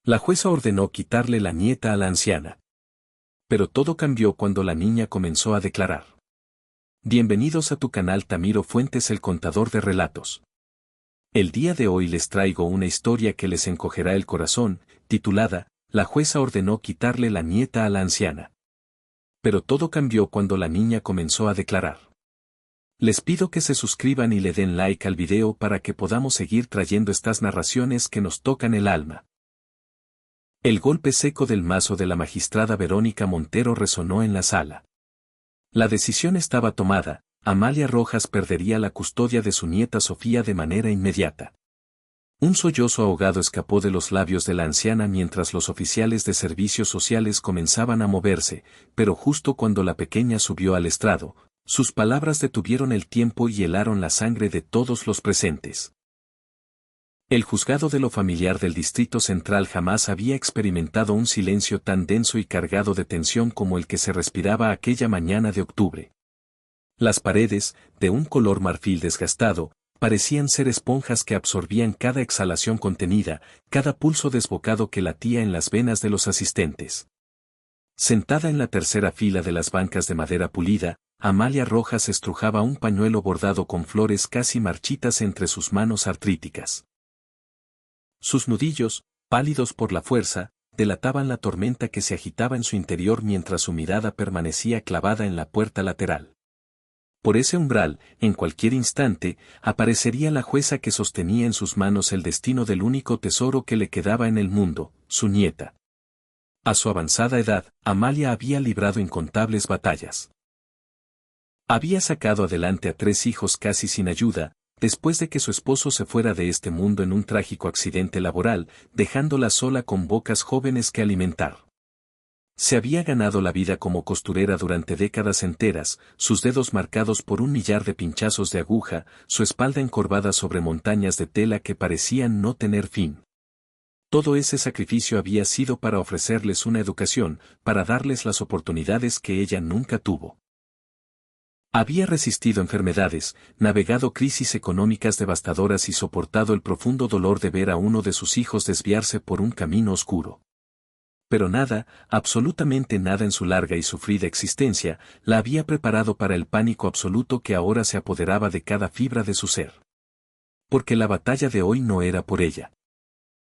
La jueza ordenó quitarle la nieta a la anciana. Pero todo cambió cuando la niña comenzó a declarar. Bienvenidos a tu canal Tamiro Fuentes, el contador de relatos. El día de hoy les traigo una historia que les encogerá el corazón, titulada, La jueza ordenó quitarle la nieta a la anciana. Pero todo cambió cuando la niña comenzó a declarar. Les pido que se suscriban y le den like al video para que podamos seguir trayendo estas narraciones que nos tocan el alma. El golpe seco del mazo de la magistrada Verónica Montero resonó en la sala. La decisión estaba tomada, Amalia Rojas perdería la custodia de su nieta Sofía de manera inmediata. Un sollozo ahogado escapó de los labios de la anciana mientras los oficiales de servicios sociales comenzaban a moverse, pero justo cuando la pequeña subió al estrado, sus palabras detuvieron el tiempo y helaron la sangre de todos los presentes. El juzgado de lo familiar del Distrito Central jamás había experimentado un silencio tan denso y cargado de tensión como el que se respiraba aquella mañana de octubre. Las paredes, de un color marfil desgastado, parecían ser esponjas que absorbían cada exhalación contenida, cada pulso desbocado que latía en las venas de los asistentes. Sentada en la tercera fila de las bancas de madera pulida, Amalia Rojas estrujaba un pañuelo bordado con flores casi marchitas entre sus manos artríticas. Sus nudillos, pálidos por la fuerza, delataban la tormenta que se agitaba en su interior mientras su mirada permanecía clavada en la puerta lateral. Por ese umbral, en cualquier instante, aparecería la jueza que sostenía en sus manos el destino del único tesoro que le quedaba en el mundo, su nieta. A su avanzada edad, Amalia había librado incontables batallas. Había sacado adelante a 3 hijos casi sin ayuda, después de que su esposo se fuera de este mundo en un trágico accidente laboral, dejándola sola con pocas jóvenes que alimentar. Se había ganado la vida como costurera durante décadas enteras, sus dedos marcados por un millar de pinchazos de aguja, su espalda encorvada sobre montañas de tela que parecían no tener fin. Todo ese sacrificio había sido para ofrecerles una educación, para darles las oportunidades que ella nunca tuvo. Había resistido enfermedades, navegado crisis económicas devastadoras y soportado el profundo dolor de ver a uno de sus hijos desviarse por un camino oscuro. Pero nada, absolutamente nada en su larga y sufrida existencia, la había preparado para el pánico absoluto que ahora se apoderaba de cada fibra de su ser. Porque la batalla de hoy no era por ella.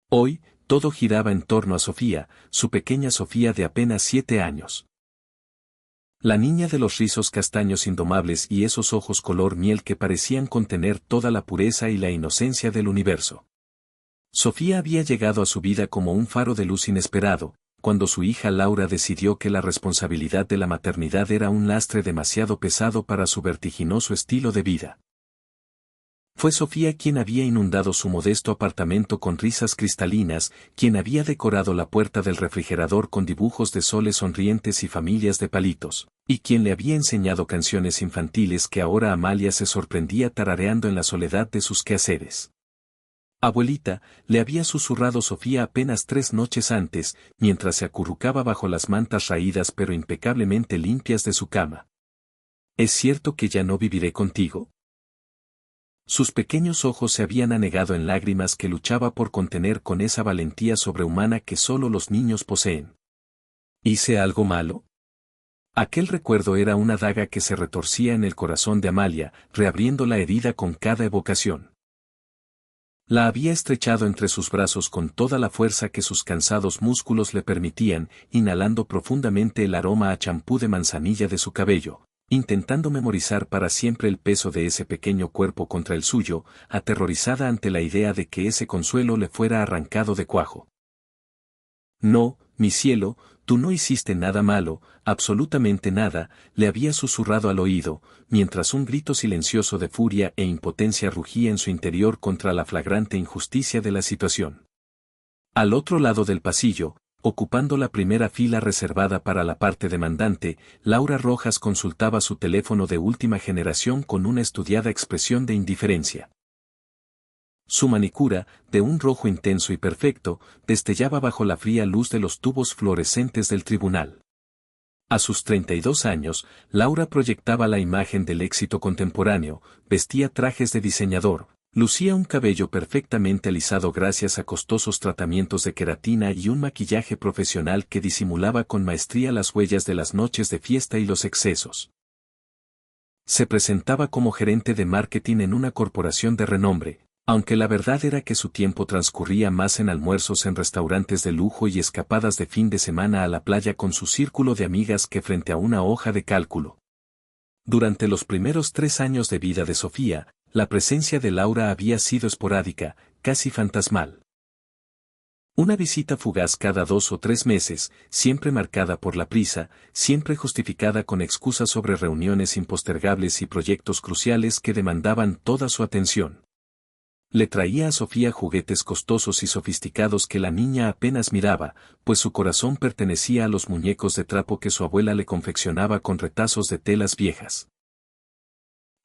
Hoy, todo giraba en torno a Sofía, su pequeña Sofía de apenas 7 años. La niña de los rizos castaños indomables y esos ojos color miel que parecían contener toda la pureza y la inocencia del universo. Sofía había llegado a su vida como un faro de luz inesperado, cuando su hija Laura decidió que la responsabilidad de la maternidad era un lastre demasiado pesado para su vertiginoso estilo de vida. Fue Sofía quien había inundado su modesto apartamento con risas cristalinas, quien había decorado la puerta del refrigerador con dibujos de soles sonrientes y familias de palitos, y quien le había enseñado canciones infantiles que ahora Amalia se sorprendía tarareando en la soledad de sus quehaceres. Abuelita, le había susurrado Sofía apenas 3 noches antes, mientras se acurrucaba bajo las mantas raídas pero impecablemente limpias de su cama. ¿Es cierto que ya no viviré contigo? Sus pequeños ojos se habían anegado en lágrimas que luchaba por contener con esa valentía sobrehumana que solo los niños poseen. ¿Hice algo malo? Aquel recuerdo era una daga que se retorcía en el corazón de Amalia, reabriendo la herida con cada evocación. La había estrechado entre sus brazos con toda la fuerza que sus cansados músculos le permitían, inhalando profundamente el aroma a champú de manzanilla de su cabello, intentando memorizar para siempre el peso de ese pequeño cuerpo contra el suyo, aterrorizada ante la idea de que ese consuelo le fuera arrancado de cuajo. No, mi cielo, tú no hiciste nada malo, absolutamente nada, le había susurrado al oído, mientras un grito silencioso de furia e impotencia rugía en su interior contra la flagrante injusticia de la situación. Al otro lado del pasillo, ocupando la primera fila reservada para la parte demandante, Laura Rojas consultaba su teléfono de última generación con una estudiada expresión de indiferencia. Su manicura, de un rojo intenso y perfecto, destellaba bajo la fría luz de los tubos fluorescentes del tribunal. A sus 32 años, Laura proyectaba la imagen del éxito contemporáneo, vestía trajes de diseñador, Lucía un cabello perfectamente alisado gracias a costosos tratamientos de queratina y un maquillaje profesional que disimulaba con maestría las huellas de las noches de fiesta y los excesos. Se presentaba como gerente de marketing en una corporación de renombre, aunque la verdad era que su tiempo transcurría más en almuerzos en restaurantes de lujo y escapadas de fin de semana a la playa con su círculo de amigas que frente a una hoja de cálculo. Durante los primeros 3 años de vida de Sofía, la presencia de Laura había sido esporádica, casi fantasmal. Una visita fugaz cada 2 o 3 meses, siempre marcada por la prisa, siempre justificada con excusas sobre reuniones impostergables y proyectos cruciales que demandaban toda su atención. Le traía a Sofía juguetes costosos y sofisticados que la niña apenas miraba, pues su corazón pertenecía a los muñecos de trapo que su abuela le confeccionaba con retazos de telas viejas.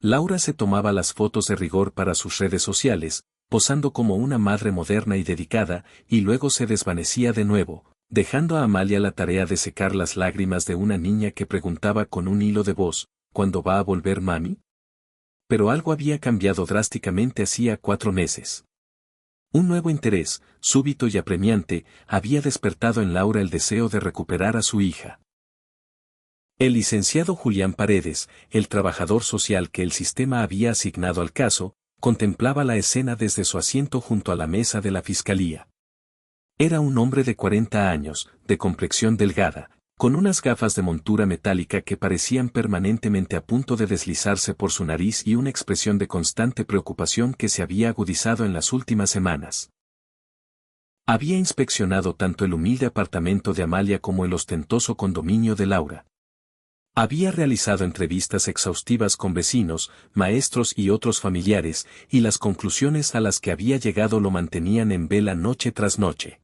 Laura se tomaba las fotos de rigor para sus redes sociales, posando como una madre moderna y dedicada, y luego se desvanecía de nuevo, dejando a Amalia la tarea de secar las lágrimas de una niña que preguntaba con un hilo de voz, ¿cuándo va a volver mami? Pero algo había cambiado drásticamente hacía 4 meses. Un nuevo interés, súbito y apremiante, había despertado en Laura el deseo de recuperar a su hija. El licenciado Julián Paredes, el trabajador social que el sistema había asignado al caso, contemplaba la escena desde su asiento junto a la mesa de la fiscalía. Era un hombre de 40 años, de complexión delgada, con unas gafas de montura metálica que parecían permanentemente a punto de deslizarse por su nariz y una expresión de constante preocupación que se había agudizado en las últimas semanas. Había inspeccionado tanto el humilde apartamento de Amalia como el ostentoso condominio de Laura. Había realizado entrevistas exhaustivas con vecinos, maestros y otros familiares, y las conclusiones a las que había llegado lo mantenían en vela noche tras noche.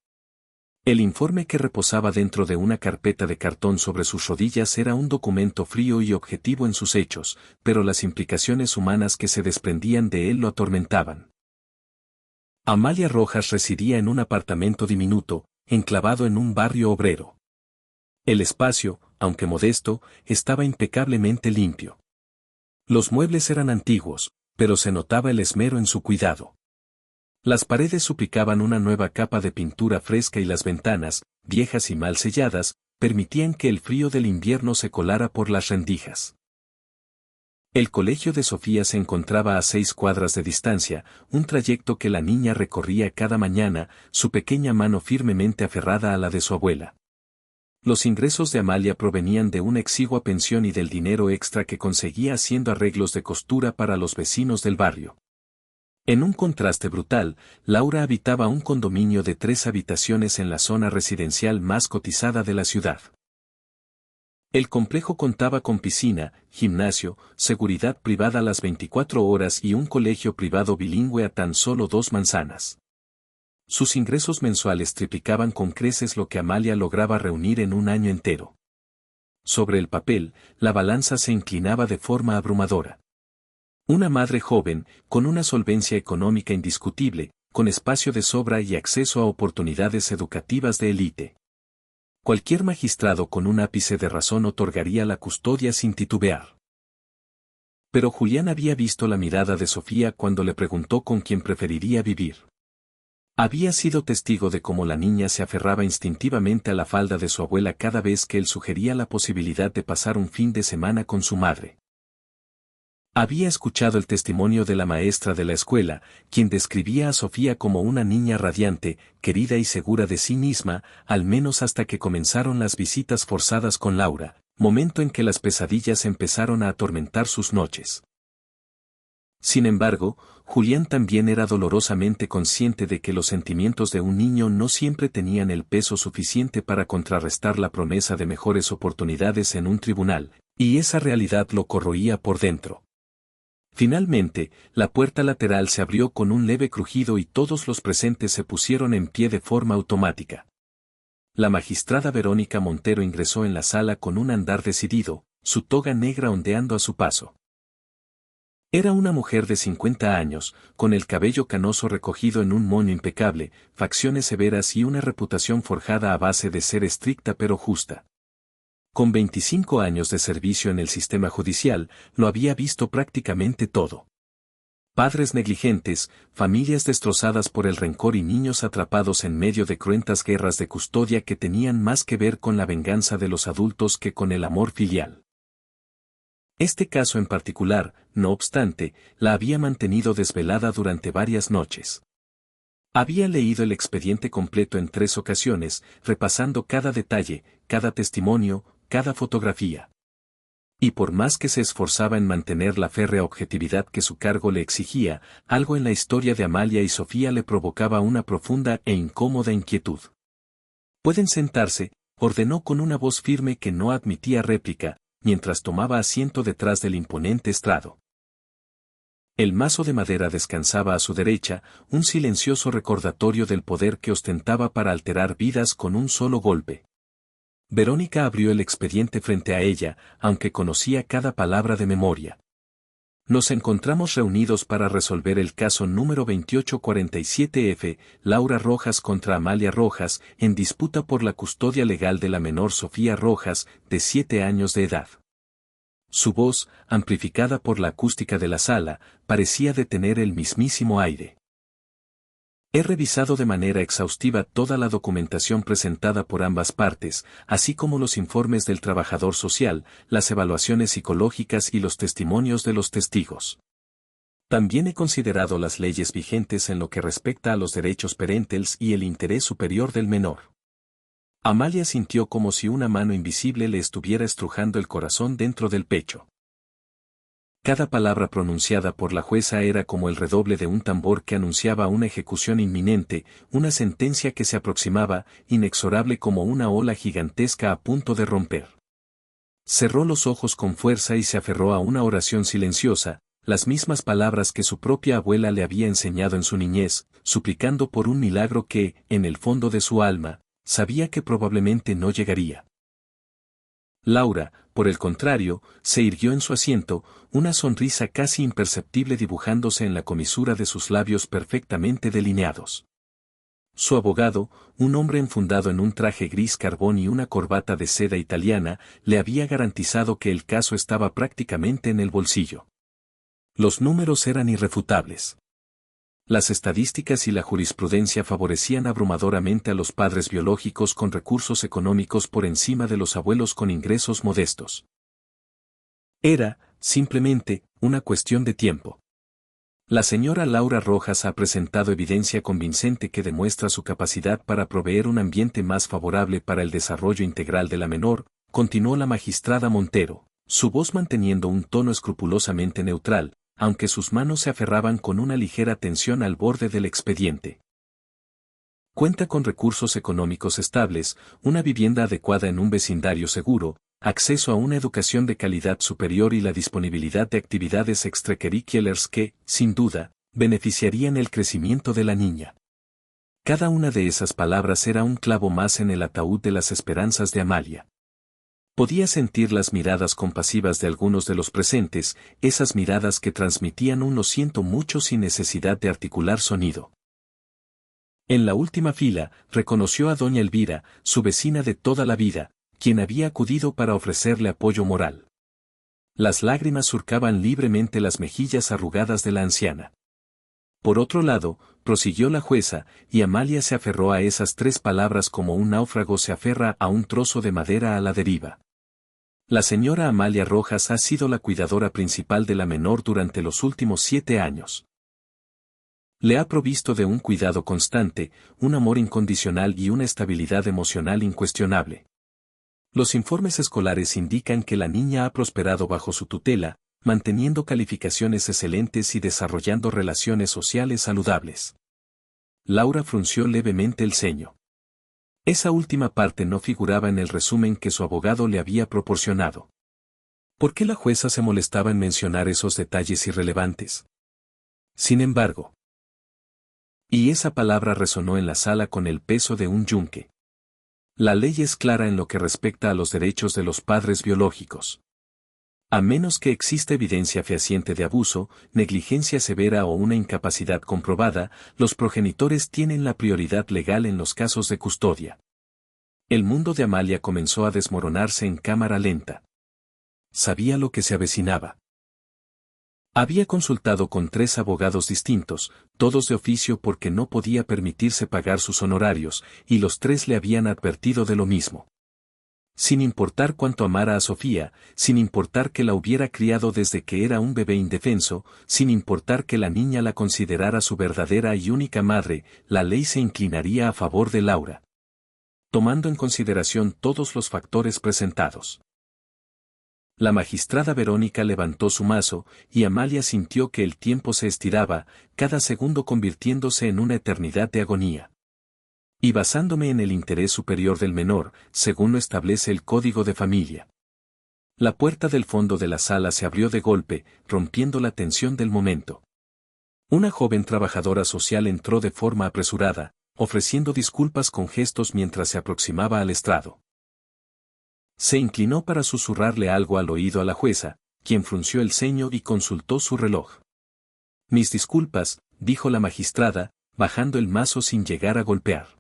El informe que reposaba dentro de una carpeta de cartón sobre sus rodillas era un documento frío y objetivo en sus hechos, pero las implicaciones humanas que se desprendían de él lo atormentaban. Amalia Rojas residía en un apartamento diminuto, enclavado en un barrio obrero. El espacio, aunque modesto, estaba impecablemente limpio. Los muebles eran antiguos, pero se notaba el esmero en su cuidado. Las paredes suplicaban una nueva capa de pintura fresca y las ventanas, viejas y mal selladas, permitían que el frío del invierno se colara por las rendijas. El colegio de Sofía se encontraba a 6 cuadras de distancia, un trayecto que la niña recorría cada mañana, su pequeña mano firmemente aferrada a la de su abuela. Los ingresos de Amalia provenían de una exigua pensión y del dinero extra que conseguía haciendo arreglos de costura para los vecinos del barrio. En un contraste brutal, Laura habitaba un condominio de 3 habitaciones en la zona residencial más cotizada de la ciudad. El complejo contaba con piscina, gimnasio, seguridad privada a las 24 horas y un colegio privado bilingüe a tan solo 2 manzanas. Sus ingresos mensuales triplicaban con creces lo que Amalia lograba reunir en un año entero. Sobre el papel, la balanza se inclinaba de forma abrumadora. Una madre joven, con una solvencia económica indiscutible, con espacio de sobra y acceso a oportunidades educativas de élite. Cualquier magistrado con un ápice de razón otorgaría la custodia sin titubear. Pero Julián había visto la mirada de Sofía cuando le preguntó con quién preferiría vivir. Había sido testigo de cómo la niña se aferraba instintivamente a la falda de su abuela cada vez que él sugería la posibilidad de pasar un fin de semana con su madre. Había escuchado el testimonio de la maestra de la escuela, quien describía a Sofía como una niña radiante, querida y segura de sí misma, al menos hasta que comenzaron las visitas forzadas con Laura, momento en que las pesadillas empezaron a atormentar sus noches. Sin embargo, Julián también era dolorosamente consciente de que los sentimientos de un niño no siempre tenían el peso suficiente para contrarrestar la promesa de mejores oportunidades en un tribunal, y esa realidad lo corroía por dentro. Finalmente, la puerta lateral se abrió con un leve crujido y todos los presentes se pusieron en pie de forma automática. La magistrada Verónica Montero ingresó en la sala con un andar decidido, su toga negra ondeando a su paso. Era una mujer de 50 años, con el cabello canoso recogido en un moño impecable, facciones severas y una reputación forjada a base de ser estricta pero justa. Con 25 años de servicio en el sistema judicial, lo había visto prácticamente todo. Padres negligentes, familias destrozadas por el rencor y niños atrapados en medio de cruentas guerras de custodia que tenían más que ver con la venganza de los adultos que con el amor filial. Este caso en particular, no obstante, la había mantenido desvelada durante varias noches. Había leído el expediente completo en 3 ocasiones, repasando cada detalle, cada testimonio, cada fotografía. Y por más que se esforzaba en mantener la férrea objetividad que su cargo le exigía, algo en la historia de Amalia y Sofía le provocaba una profunda e incómoda inquietud. «Pueden sentarse», ordenó con una voz firme que no admitía réplica, mientras tomaba asiento detrás del imponente estrado. El mazo de madera descansaba a su derecha, un silencioso recordatorio del poder que ostentaba para alterar vidas con un solo golpe. Verónica abrió el expediente frente a ella, aunque conocía cada palabra de memoria. Nos encontramos reunidos para resolver el caso número 2847F, Laura Rojas contra Amalia Rojas, en disputa por la custodia legal de la menor Sofía Rojas, de 7 años de edad. Su voz, amplificada por la acústica de la sala, parecía detener el mismísimo aire. He revisado de manera exhaustiva toda la documentación presentada por ambas partes, así como los informes del trabajador social, las evaluaciones psicológicas y los testimonios de los testigos. También he considerado las leyes vigentes en lo que respecta a los derechos parentales y el interés superior del menor. Amalia sintió como si una mano invisible le estuviera estrujando el corazón dentro del pecho. Cada palabra pronunciada por la jueza era como el redoble de un tambor que anunciaba una ejecución inminente, una sentencia que se aproximaba, inexorable como una ola gigantesca a punto de romper. Cerró los ojos con fuerza y se aferró a una oración silenciosa, las mismas palabras que su propia abuela le había enseñado en su niñez, suplicando por un milagro que, en el fondo de su alma, sabía que probablemente no llegaría. Laura, por el contrario, se irguió en su asiento, una sonrisa casi imperceptible dibujándose en la comisura de sus labios perfectamente delineados. Su abogado, un hombre enfundado en un traje gris carbón y una corbata de seda italiana, le había garantizado que el caso estaba prácticamente en el bolsillo. Los números eran irrefutables. Las estadísticas y la jurisprudencia favorecían abrumadoramente a los padres biológicos con recursos económicos por encima de los abuelos con ingresos modestos. Era, simplemente, una cuestión de tiempo. La señora Laura Rojas ha presentado evidencia convincente que demuestra su capacidad para proveer un ambiente más favorable para el desarrollo integral de la menor, continuó la magistrada Montero, su voz manteniendo un tono escrupulosamente neutral, aunque sus manos se aferraban con una ligera tensión al borde del expediente. Cuenta con recursos económicos estables, una vivienda adecuada en un vecindario seguro, acceso a una educación de calidad superior y la disponibilidad de actividades extracurriculares que, sin duda, beneficiarían el crecimiento de la niña. Cada una de esas palabras era un clavo más en el ataúd de las esperanzas de Amalia. Podía sentir las miradas compasivas de algunos de los presentes, esas miradas que transmitían un lo siento mucho sin necesidad de articular sonido. En la última fila, reconoció a doña Elvira, su vecina de toda la vida, quien había acudido para ofrecerle apoyo moral. Las lágrimas surcaban libremente las mejillas arrugadas de la anciana. Por otro lado, prosiguió la jueza, y Amalia se aferró a esas 3 palabras como un náufrago se aferra a un trozo de madera a la deriva. La señora Amalia Rojas ha sido la cuidadora principal de la menor durante los últimos 7 años. Le ha provisto de un cuidado constante, un amor incondicional y una estabilidad emocional incuestionable. Los informes escolares indican que la niña ha prosperado bajo su tutela, manteniendo calificaciones excelentes y desarrollando relaciones sociales saludables. Laura frunció levemente el ceño. Esa última parte no figuraba en el resumen que su abogado le había proporcionado. ¿Por qué la jueza se molestaba en mencionar esos detalles irrelevantes? Sin embargo. Y esa palabra resonó en la sala con el peso de un yunque. La ley es clara en lo que respecta a los derechos de los padres biológicos. A menos que exista evidencia fehaciente de abuso, negligencia severa o una incapacidad comprobada, los progenitores tienen la prioridad legal en los casos de custodia. El mundo de Amalia comenzó a desmoronarse en cámara lenta. Sabía lo que se avecinaba. Había consultado con 3 abogados distintos, todos de oficio porque no podía permitirse pagar sus honorarios, y los 3 le habían advertido de lo mismo. Sin importar cuánto amara a Sofía, sin importar que la hubiera criado desde que era un bebé indefenso, sin importar que la niña la considerara su verdadera y única madre, la ley se inclinaría a favor de Laura, tomando en consideración todos los factores presentados. La magistrada Verónica levantó su mazo, y Amalia sintió que el tiempo se estiraba, cada segundo convirtiéndose en una eternidad de agonía. Y basándome en el interés superior del menor, según lo establece el Código de Familia. La puerta del fondo de la sala se abrió de golpe, rompiendo la tensión del momento. Una joven trabajadora social entró de forma apresurada, ofreciendo disculpas con gestos mientras se aproximaba al estrado. Se inclinó para susurrarle algo al oído a la jueza, quien frunció el ceño y consultó su reloj. Mis disculpas, dijo la magistrada, bajando el mazo sin llegar a golpear.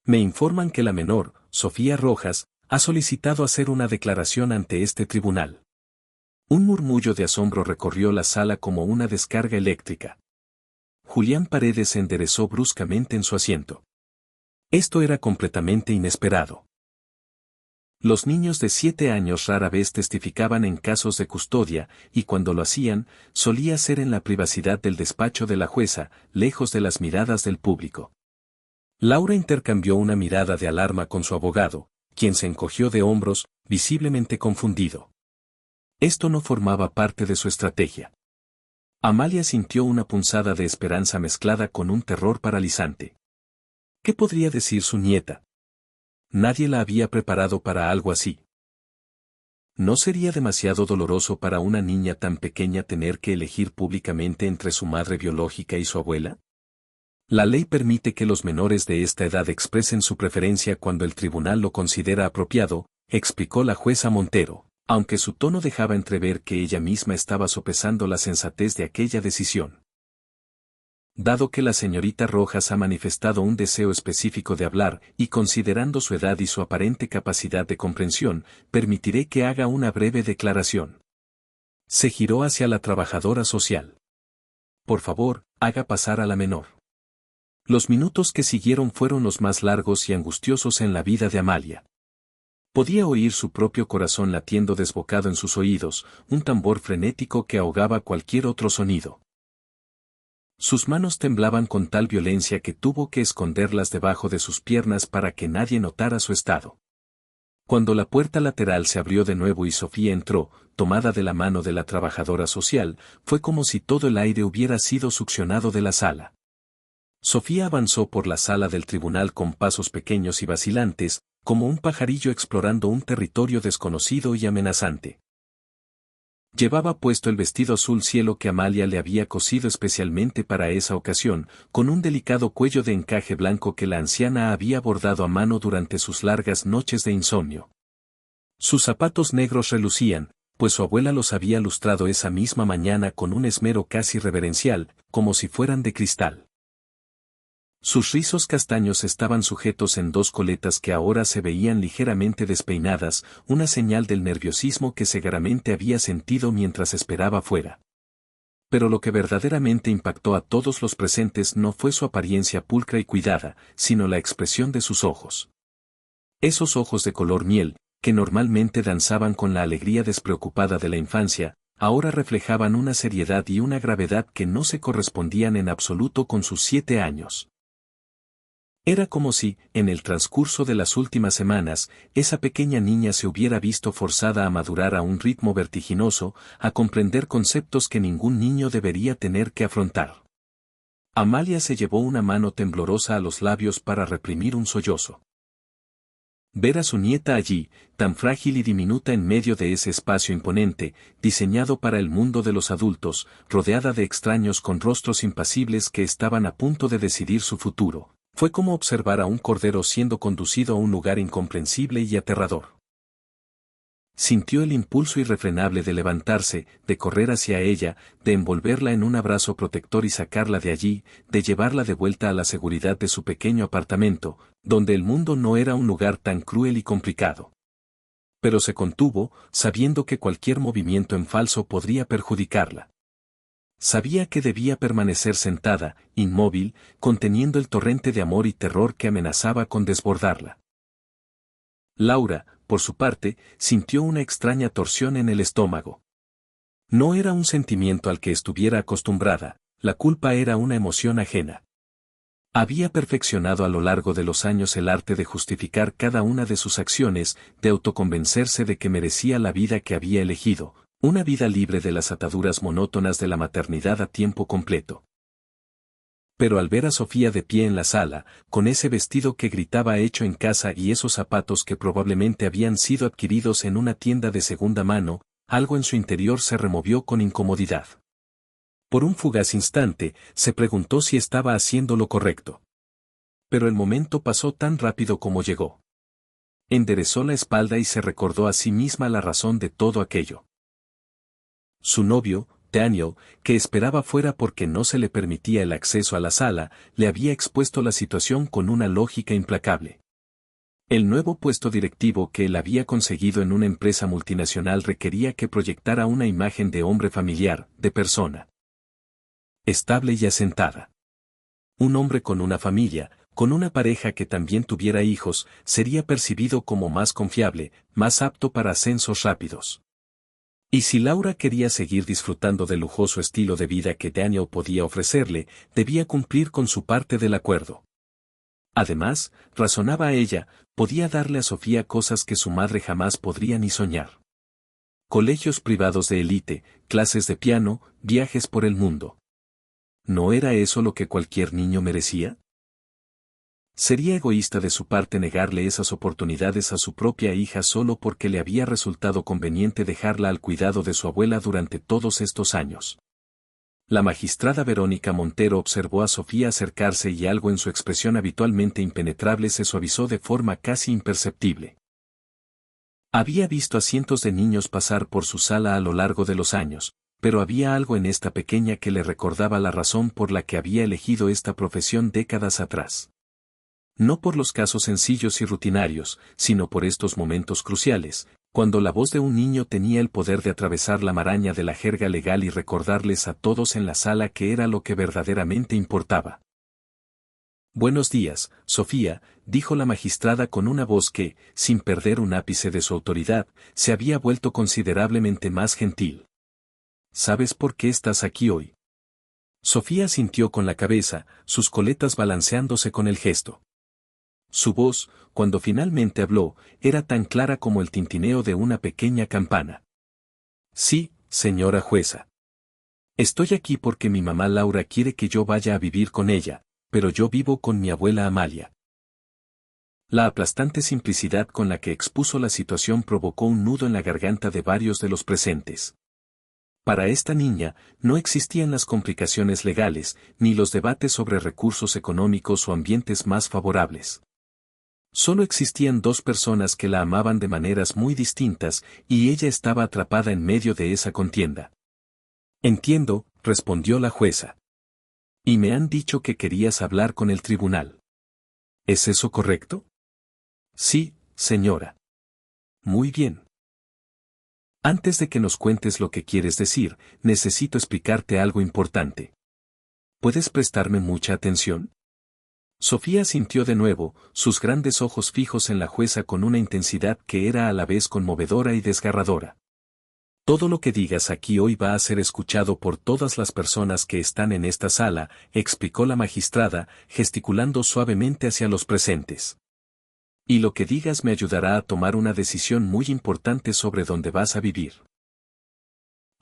Me informan que la menor, Sofía Rojas, ha solicitado hacer una declaración ante este tribunal. Un murmullo de asombro recorrió la sala como una descarga eléctrica. Julián Paredes se enderezó bruscamente en su asiento. Esto era completamente inesperado. Los niños de 7 años rara vez testificaban en casos de custodia, y cuando lo hacían, solía ser en la privacidad del despacho de la jueza, lejos de las miradas del público. Laura intercambió una mirada de alarma con su abogado, quien se encogió de hombros, visiblemente confundido. Esto no formaba parte de su estrategia. Amalia sintió una punzada de esperanza mezclada con un terror paralizante. ¿Qué podría decir su nieta? Nadie la había preparado para algo así. ¿No sería demasiado doloroso para una niña tan pequeña tener que elegir públicamente entre su madre biológica y su abuela? La ley permite que los menores de esta edad expresen su preferencia cuando el tribunal lo considera apropiado, explicó la jueza Montero, aunque su tono dejaba entrever que ella misma estaba sopesando la sensatez de aquella decisión. Dado que la señorita Rojas ha manifestado un deseo específico de hablar, y considerando su edad y su aparente capacidad de comprensión, permitiré que haga una breve declaración. Se giró hacia la trabajadora social. Por favor, haga pasar a la menor. Los minutos que siguieron fueron los más largos y angustiosos en la vida de Amalia. Podía oír su propio corazón latiendo desbocado en sus oídos, un tambor frenético que ahogaba cualquier otro sonido. Sus manos temblaban con tal violencia que tuvo que esconderlas debajo de sus piernas para que nadie notara su estado. Cuando la puerta lateral se abrió de nuevo y Sofía entró, tomada de la mano de la trabajadora social, fue como si todo el aire hubiera sido succionado de la sala. Sofía avanzó por la sala del tribunal con pasos pequeños y vacilantes, como un pajarillo explorando un territorio desconocido y amenazante. Llevaba puesto el vestido azul cielo que Amalia le había cosido especialmente para esa ocasión, con un delicado cuello de encaje blanco que la anciana había bordado a mano durante sus largas noches de insomnio. Sus zapatos negros relucían, pues su abuela los había lustrado esa misma mañana con un esmero casi reverencial, como si fueran de cristal. Sus rizos castaños estaban sujetos en 2 coletas que ahora se veían ligeramente despeinadas, una señal del nerviosismo que seguramente había sentido mientras esperaba fuera. Pero lo que verdaderamente impactó a todos los presentes no fue su apariencia pulcra y cuidada, sino la expresión de sus ojos. Esos ojos de color miel, que normalmente danzaban con la alegría despreocupada de la infancia, ahora reflejaban una seriedad y una gravedad que no se correspondían en absoluto con sus 7 años. Era como si, en el transcurso de las últimas semanas, esa pequeña niña se hubiera visto forzada a madurar a un ritmo vertiginoso, a comprender conceptos que ningún niño debería tener que afrontar. Amalia se llevó una mano temblorosa a los labios para reprimir un sollozo. Ver a su nieta allí, tan frágil y diminuta en medio de ese espacio imponente, diseñado para el mundo de los adultos, rodeada de extraños con rostros impasibles que estaban a punto de decidir su futuro. Fue como observar a un cordero siendo conducido a un lugar incomprensible y aterrador. Sintió el impulso irrefrenable de levantarse, de correr hacia ella, de envolverla en un abrazo protector y sacarla de allí, de llevarla de vuelta a la seguridad de su pequeño apartamento, donde el mundo no era un lugar tan cruel y complicado. Pero se contuvo, sabiendo que cualquier movimiento en falso podría perjudicarla. Sabía que debía permanecer sentada, inmóvil, conteniendo el torrente de amor y terror que amenazaba con desbordarla. Laura, por su parte, sintió una extraña torsión en el estómago. No era un sentimiento al que estuviera acostumbrada, la culpa era una emoción ajena. Había perfeccionado a lo largo de los años el arte de justificar cada una de sus acciones, de autoconvencerse de que merecía la vida que había elegido, una vida libre de las ataduras monótonas de la maternidad a tiempo completo. Pero al ver a Sofía de pie en la sala, con ese vestido que gritaba hecho en casa y esos zapatos que probablemente habían sido adquiridos en una tienda de segunda mano, algo en su interior se removió con incomodidad. Por un fugaz instante, se preguntó si estaba haciendo lo correcto. Pero el momento pasó tan rápido como llegó. Enderezó la espalda y se recordó a sí misma la razón de todo aquello. Su novio, Daniel, que esperaba fuera porque no se le permitía el acceso a la sala, le había expuesto la situación con una lógica implacable. El nuevo puesto directivo que él había conseguido en una empresa multinacional requería que proyectara una imagen de hombre familiar, de persona estable y asentada. Un hombre con una familia, con una pareja que también tuviera hijos, sería percibido como más confiable, más apto para ascensos rápidos. Y si Laura quería seguir disfrutando del lujoso estilo de vida que Daniel podía ofrecerle, debía cumplir con su parte del acuerdo. Además, razonaba ella, podía darle a Sofía cosas que su madre jamás podría ni soñar. Colegios privados de élite, clases de piano, viajes por el mundo. ¿No era eso lo que cualquier niño merecía? Sería egoísta de su parte negarle esas oportunidades a su propia hija solo porque le había resultado conveniente dejarla al cuidado de su abuela durante todos estos años. La magistrada Verónica Montero observó a Sofía acercarse y algo en su expresión habitualmente impenetrable se suavizó de forma casi imperceptible. Había visto a cientos de niños pasar por su sala a lo largo de los años, pero había algo en esta pequeña que le recordaba la razón por la que había elegido esta profesión décadas atrás. No por los casos sencillos y rutinarios, sino por estos momentos cruciales, cuando la voz de un niño tenía el poder de atravesar la maraña de la jerga legal y recordarles a todos en la sala que era lo que verdaderamente importaba. «Buenos días, Sofía», dijo la magistrada con una voz que, sin perder un ápice de su autoridad, se había vuelto considerablemente más gentil. «¿Sabes por qué estás aquí hoy?». Sofía sintió con la cabeza, sus coletas balanceándose con el gesto. Su voz, cuando finalmente habló, era tan clara como el tintineo de una pequeña campana. «Sí, señora jueza. Estoy aquí porque mi mamá Laura quiere que yo vaya a vivir con ella, pero yo vivo con mi abuela Amalia». La aplastante simplicidad con la que expuso la situación provocó un nudo en la garganta de varios de los presentes. Para esta niña, no existían las complicaciones legales, ni los debates sobre recursos económicos o ambientes más favorables. Solo existían dos personas que la amaban de maneras muy distintas, y ella estaba atrapada en medio de esa contienda. «Entiendo», respondió la jueza. «Y me han dicho que querías hablar con el tribunal. ¿Es eso correcto?». «Sí, señora». «Muy bien. Antes de que nos cuentes lo que quieres decir, necesito explicarte algo importante. ¿Puedes prestarme mucha atención?». Sofía sintió de nuevo, sus grandes ojos fijos en la jueza con una intensidad que era a la vez conmovedora y desgarradora. «Todo lo que digas aquí hoy va a ser escuchado por todas las personas que están en esta sala», explicó la magistrada, gesticulando suavemente hacia los presentes. «Y lo que digas me ayudará a tomar una decisión muy importante sobre dónde vas a vivir».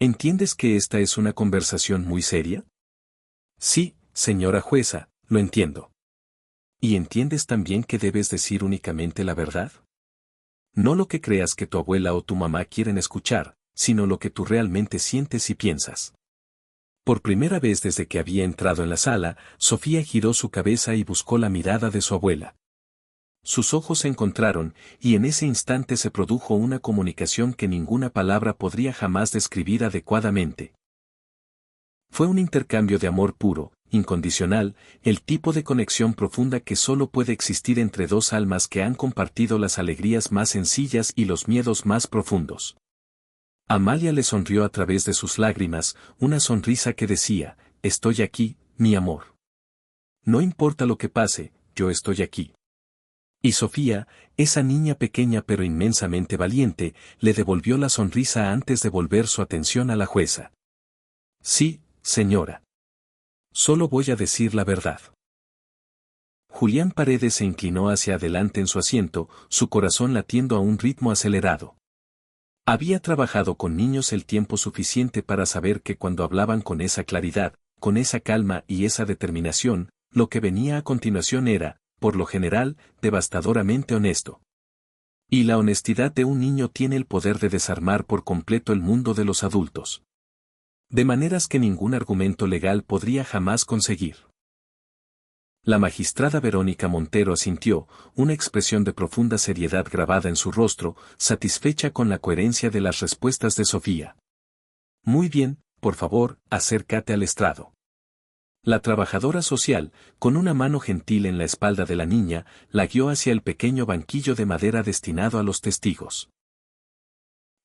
«¿Entiendes que esta es una conversación muy seria?». «Sí, señora jueza, lo entiendo». «¿Y entiendes también que debes decir únicamente la verdad? No lo que creas que tu abuela o tu mamá quieren escuchar, sino lo que tú realmente sientes y piensas». Por primera vez desde que había entrado en la sala, Sofía giró su cabeza y buscó la mirada de su abuela. Sus ojos se encontraron, y en ese instante se produjo una comunicación que ninguna palabra podría jamás describir adecuadamente. Fue un intercambio de amor puro, incondicional, el tipo de conexión profunda que solo puede existir entre dos almas que han compartido las alegrías más sencillas y los miedos más profundos. Amalia le sonrió a través de sus lágrimas, una sonrisa que decía, estoy aquí, mi amor. No importa lo que pase, yo estoy aquí. Y Sofía, esa niña pequeña pero inmensamente valiente, le devolvió la sonrisa antes de volver su atención a la jueza. Sí, señora. Solo voy a decir la verdad. Julián Paredes se inclinó hacia adelante en su asiento, su corazón latiendo a un ritmo acelerado. Había trabajado con niños el tiempo suficiente para saber que cuando hablaban con esa claridad, con esa calma y esa determinación, lo que venía a continuación era, por lo general, devastadoramente honesto. Y la honestidad de un niño tiene el poder de desarmar por completo el mundo de los adultos. De maneras que ningún argumento legal podría jamás conseguir. La magistrada Verónica Montero asintió, una expresión de profunda seriedad grabada en su rostro, satisfecha con la coherencia de las respuestas de Sofía. Muy bien, por favor, acércate al estrado. La trabajadora social, con una mano gentil en la espalda de la niña, la guió hacia el pequeño banquillo de madera destinado a los testigos.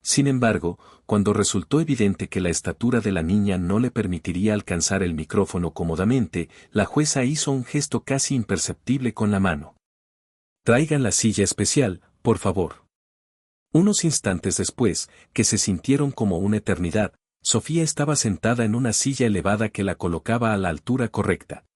Sin embargo, cuando resultó evidente que la estatura de la niña no le permitiría alcanzar el micrófono cómodamente, la jueza hizo un gesto casi imperceptible con la mano. Traigan la silla especial, por favor. Unos instantes después, que se sintieron como una eternidad, Sofía estaba sentada en una silla elevada que la colocaba a la altura correcta.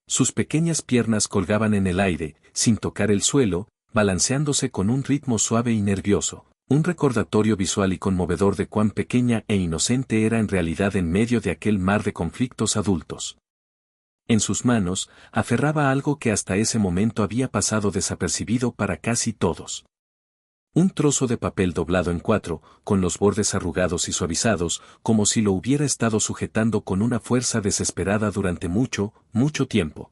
Sus pequeñas piernas colgaban en el aire, sin tocar el suelo, balanceándose con un ritmo suave y nervioso. Un recordatorio visual y conmovedor de cuán pequeña e inocente era en realidad en medio de aquel mar de conflictos adultos. En sus manos, aferraba algo que hasta ese momento había pasado desapercibido para casi todos. Un trozo de papel doblado en cuatro, con los bordes arrugados y suavizados, como si lo hubiera estado sujetando con una fuerza desesperada durante mucho, mucho tiempo.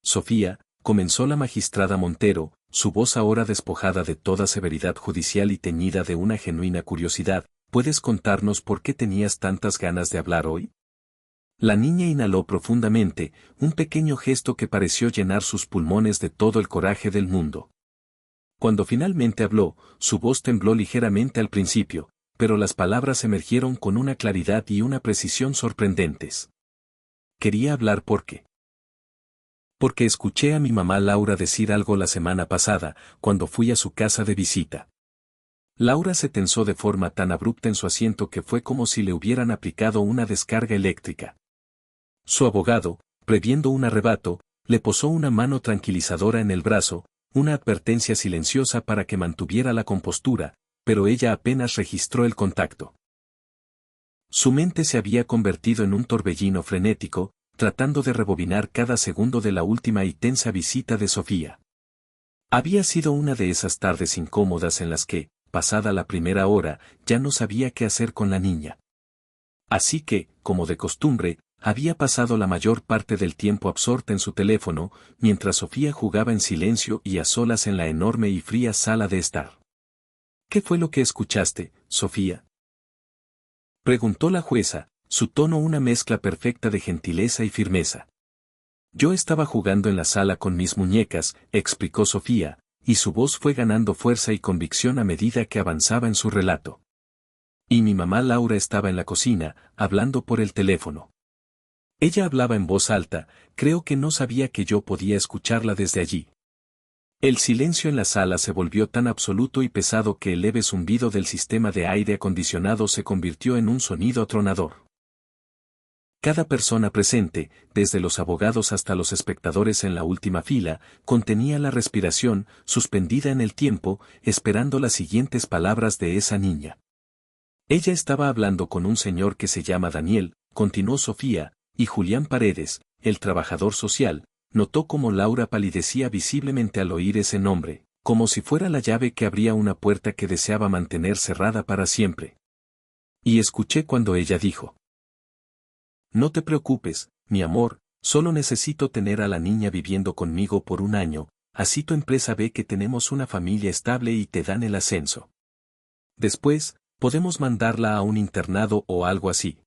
Sofía, comenzó la magistrada Montero, su voz ahora despojada de toda severidad judicial y teñida de una genuina curiosidad, ¿puedes contarnos por qué tenías tantas ganas de hablar hoy? La niña inhaló profundamente, un pequeño gesto que pareció llenar sus pulmones de todo el coraje del mundo. Cuando finalmente habló, su voz tembló ligeramente al principio, pero las palabras emergieron con una claridad y una precisión sorprendentes. Quería hablar porque escuché a mi mamá Laura decir algo la semana pasada, cuando fui a su casa de visita. Laura se tensó de forma tan abrupta en su asiento que fue como si le hubieran aplicado una descarga eléctrica. Su abogado, previendo un arrebato, le posó una mano tranquilizadora en el brazo, una advertencia silenciosa para que mantuviera la compostura, pero ella apenas registró el contacto. Su mente se había convertido en un torbellino frenético, tratando de rebobinar cada segundo de la última y tensa visita de Sofía. Había sido una de esas tardes incómodas en las que, pasada la primera hora, ya no sabía qué hacer con la niña. Así que, como de costumbre, había pasado la mayor parte del tiempo absorta en su teléfono, mientras Sofía jugaba en silencio y a solas en la enorme y fría sala de estar. ¿Qué fue lo que escuchaste, Sofía?, preguntó la jueza, su tono una mezcla perfecta de gentileza y firmeza. Yo estaba jugando en la sala con mis muñecas, explicó Sofía, y su voz fue ganando fuerza y convicción a medida que avanzaba en su relato. Y mi mamá Laura estaba en la cocina, hablando por el teléfono. Ella hablaba en voz alta, creo que no sabía que yo podía escucharla desde allí. El silencio en la sala se volvió tan absoluto y pesado que el leve zumbido del sistema de aire acondicionado se convirtió en un sonido atronador. Cada persona presente, desde los abogados hasta los espectadores en la última fila, contenía la respiración, suspendida en el tiempo, esperando las siguientes palabras de esa niña. Ella estaba hablando con un señor que se llama Daniel, continuó Sofía, y Julián Paredes, el trabajador social, notó cómo Laura palidecía visiblemente al oír ese nombre, como si fuera la llave que abría una puerta que deseaba mantener cerrada para siempre. Y escuché cuando ella dijo: no te preocupes, mi amor, solo necesito tener a la niña viviendo conmigo por un año, así tu empresa ve que tenemos una familia estable y te dan el ascenso. Después, podemos mandarla a un internado o algo así.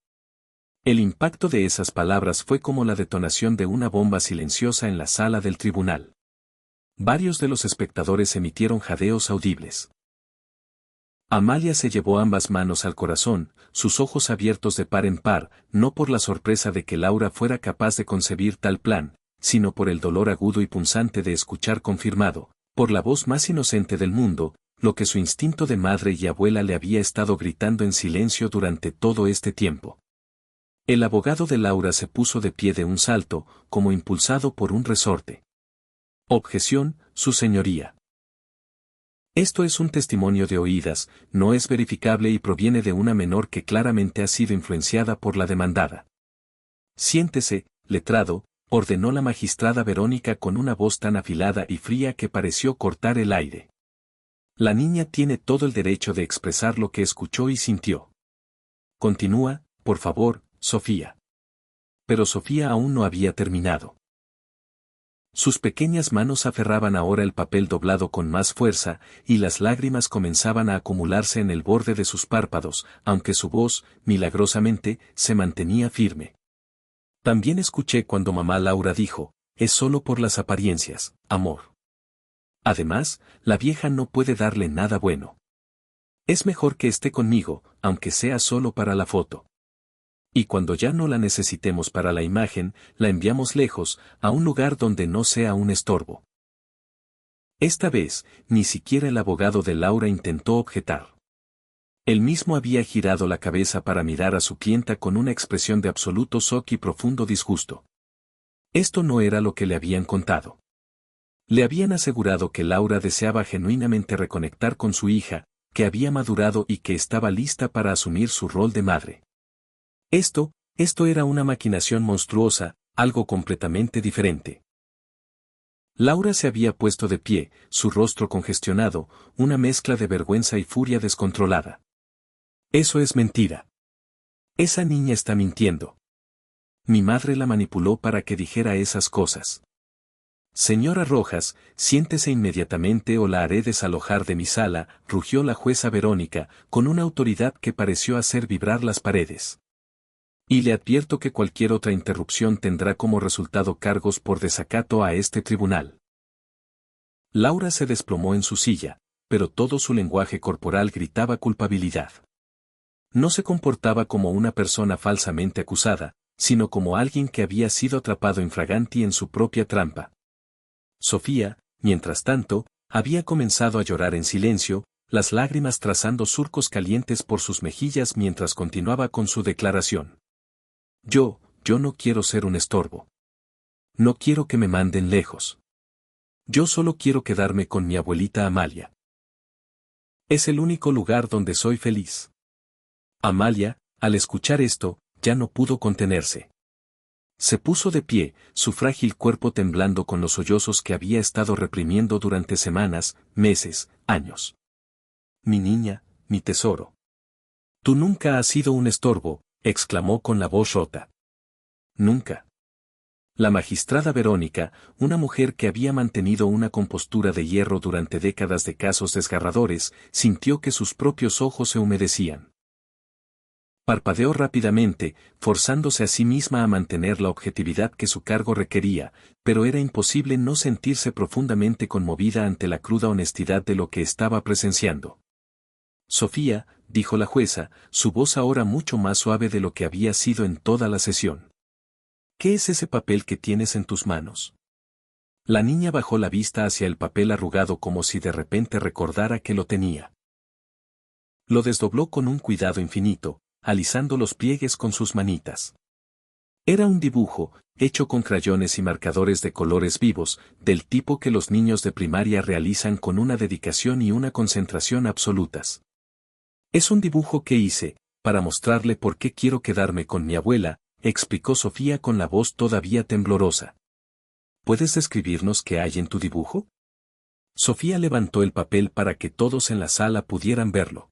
El impacto de esas palabras fue como la detonación de una bomba silenciosa en la sala del tribunal. Varios de los espectadores emitieron jadeos audibles. Amalia se llevó ambas manos al corazón, sus ojos abiertos de par en par, no por la sorpresa de que Laura fuera capaz de concebir tal plan, sino por el dolor agudo y punzante de escuchar confirmado, por la voz más inocente del mundo, lo que su instinto de madre y abuela le había estado gritando en silencio durante todo este tiempo. El abogado de Laura se puso de pie de un salto, como impulsado por un resorte. Objeción, su señoría. Esto es un testimonio de oídas, no es verificable y proviene de una menor que claramente ha sido influenciada por la demandada. Siéntese, letrado, ordenó la magistrada Verónica con una voz tan afilada y fría que pareció cortar el aire. La niña tiene todo el derecho de expresar lo que escuchó y sintió. Continúa, por favor, Sofía. Pero Sofía aún no había terminado. Sus pequeñas manos aferraban ahora el papel doblado con más fuerza, y las lágrimas comenzaban a acumularse en el borde de sus párpados, aunque su voz, milagrosamente, se mantenía firme. También escuché cuando mamá Laura dijo, es solo por las apariencias, amor. Además, la vieja no puede darle nada bueno. Es mejor que esté conmigo, aunque sea solo para la foto. Y cuando ya no la necesitemos para la imagen, la enviamos lejos, a un lugar donde no sea un estorbo. Esta vez, ni siquiera el abogado de Laura intentó objetar. Él mismo había girado la cabeza para mirar a su clienta con una expresión de absoluto shock y profundo disgusto. Esto no era lo que le habían contado. Le habían asegurado que Laura deseaba genuinamente reconectar con su hija, que había madurado y que estaba lista para asumir su rol de madre. Esto era una maquinación monstruosa, algo completamente diferente. Laura se había puesto de pie, su rostro congestionado, una mezcla de vergüenza y furia descontrolada. Eso es mentira. Esa niña está mintiendo. Mi madre la manipuló para que dijera esas cosas. Señora Rojas, siéntese inmediatamente o la haré desalojar de mi sala, rugió la jueza Verónica, con una autoridad que pareció hacer vibrar las paredes. Y le advierto que cualquier otra interrupción tendrá como resultado cargos por desacato a este tribunal. Laura se desplomó en su silla, pero todo su lenguaje corporal gritaba culpabilidad. No se comportaba como una persona falsamente acusada, sino como alguien que había sido atrapado infraganti en su propia trampa. Sofía, mientras tanto, había comenzado a llorar en silencio, las lágrimas trazando surcos calientes por sus mejillas mientras continuaba con su declaración. Yo no quiero ser un estorbo. No quiero que me manden lejos. Yo solo quiero quedarme con mi abuelita Amalia. Es el único lugar donde soy feliz. Amalia, al escuchar esto, ya no pudo contenerse. Se puso de pie, su frágil cuerpo temblando con los sollozos que había estado reprimiendo durante semanas, meses, años. Mi niña, mi tesoro. Tú nunca has sido un estorbo, exclamó con la voz rota. Nunca. La magistrada Verónica, una mujer que había mantenido una compostura de hierro durante décadas de casos desgarradores, sintió que sus propios ojos se humedecían. Parpadeó rápidamente, forzándose a sí misma a mantener la objetividad que su cargo requería, pero era imposible no sentirse profundamente conmovida ante la cruda honestidad de lo que estaba presenciando. Sofía, dijo la jueza, su voz ahora mucho más suave de lo que había sido en toda la sesión. ¿Qué es ese papel que tienes en tus manos? La niña bajó la vista hacia el papel arrugado como si de repente recordara que lo tenía. Lo desdobló con un cuidado infinito, alisando los pliegues con sus manitas. Era un dibujo, hecho con crayones y marcadores de colores vivos, del tipo que los niños de primaria realizan con una dedicación y una concentración absolutas. Es un dibujo que hice, para mostrarle por qué quiero quedarme con mi abuela, explicó Sofía con la voz todavía temblorosa. ¿Puedes describirnos qué hay en tu dibujo? Sofía levantó el papel para que todos en la sala pudieran verlo.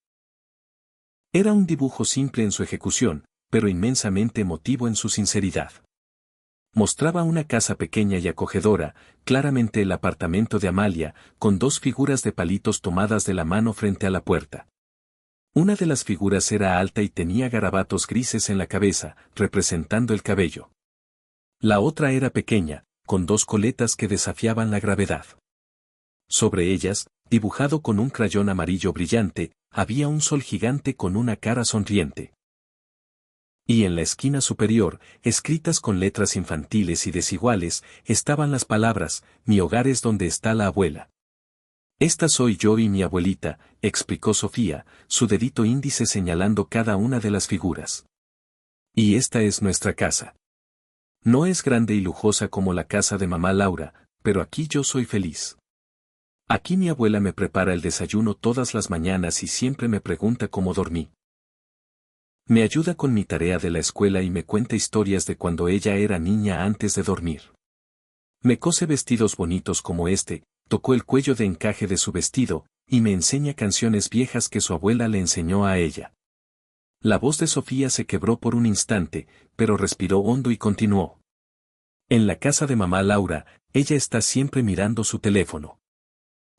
Era un dibujo simple en su ejecución, pero inmensamente emotivo en su sinceridad. Mostraba una casa pequeña y acogedora, claramente el apartamento de Amalia, con dos figuras de palitos tomadas de la mano frente a la puerta. Una de las figuras era alta y tenía garabatos grises en la cabeza, representando el cabello. La otra era pequeña, con dos coletas que desafiaban la gravedad. Sobre ellas, dibujado con un crayón amarillo brillante, había un sol gigante con una cara sonriente. Y en la esquina superior, escritas con letras infantiles y desiguales, estaban las palabras: mi hogar es donde está la abuela. Esta soy yo y mi abuelita, explicó Sofía, su dedito índice señalando cada una de las figuras. Y esta es nuestra casa. No es grande y lujosa como la casa de mamá Laura, pero aquí yo soy feliz. Aquí mi abuela me prepara el desayuno todas las mañanas y siempre me pregunta cómo dormí. Me ayuda con mi tarea de la escuela y me cuenta historias de cuando ella era niña antes de dormir. Me cose vestidos bonitos como este, tocó el cuello de encaje de su vestido, y me enseña canciones viejas que su abuela le enseñó a ella. La voz de Sofía se quebró por un instante, pero respiró hondo y continuó. En la casa de mamá Laura, ella está siempre mirando su teléfono.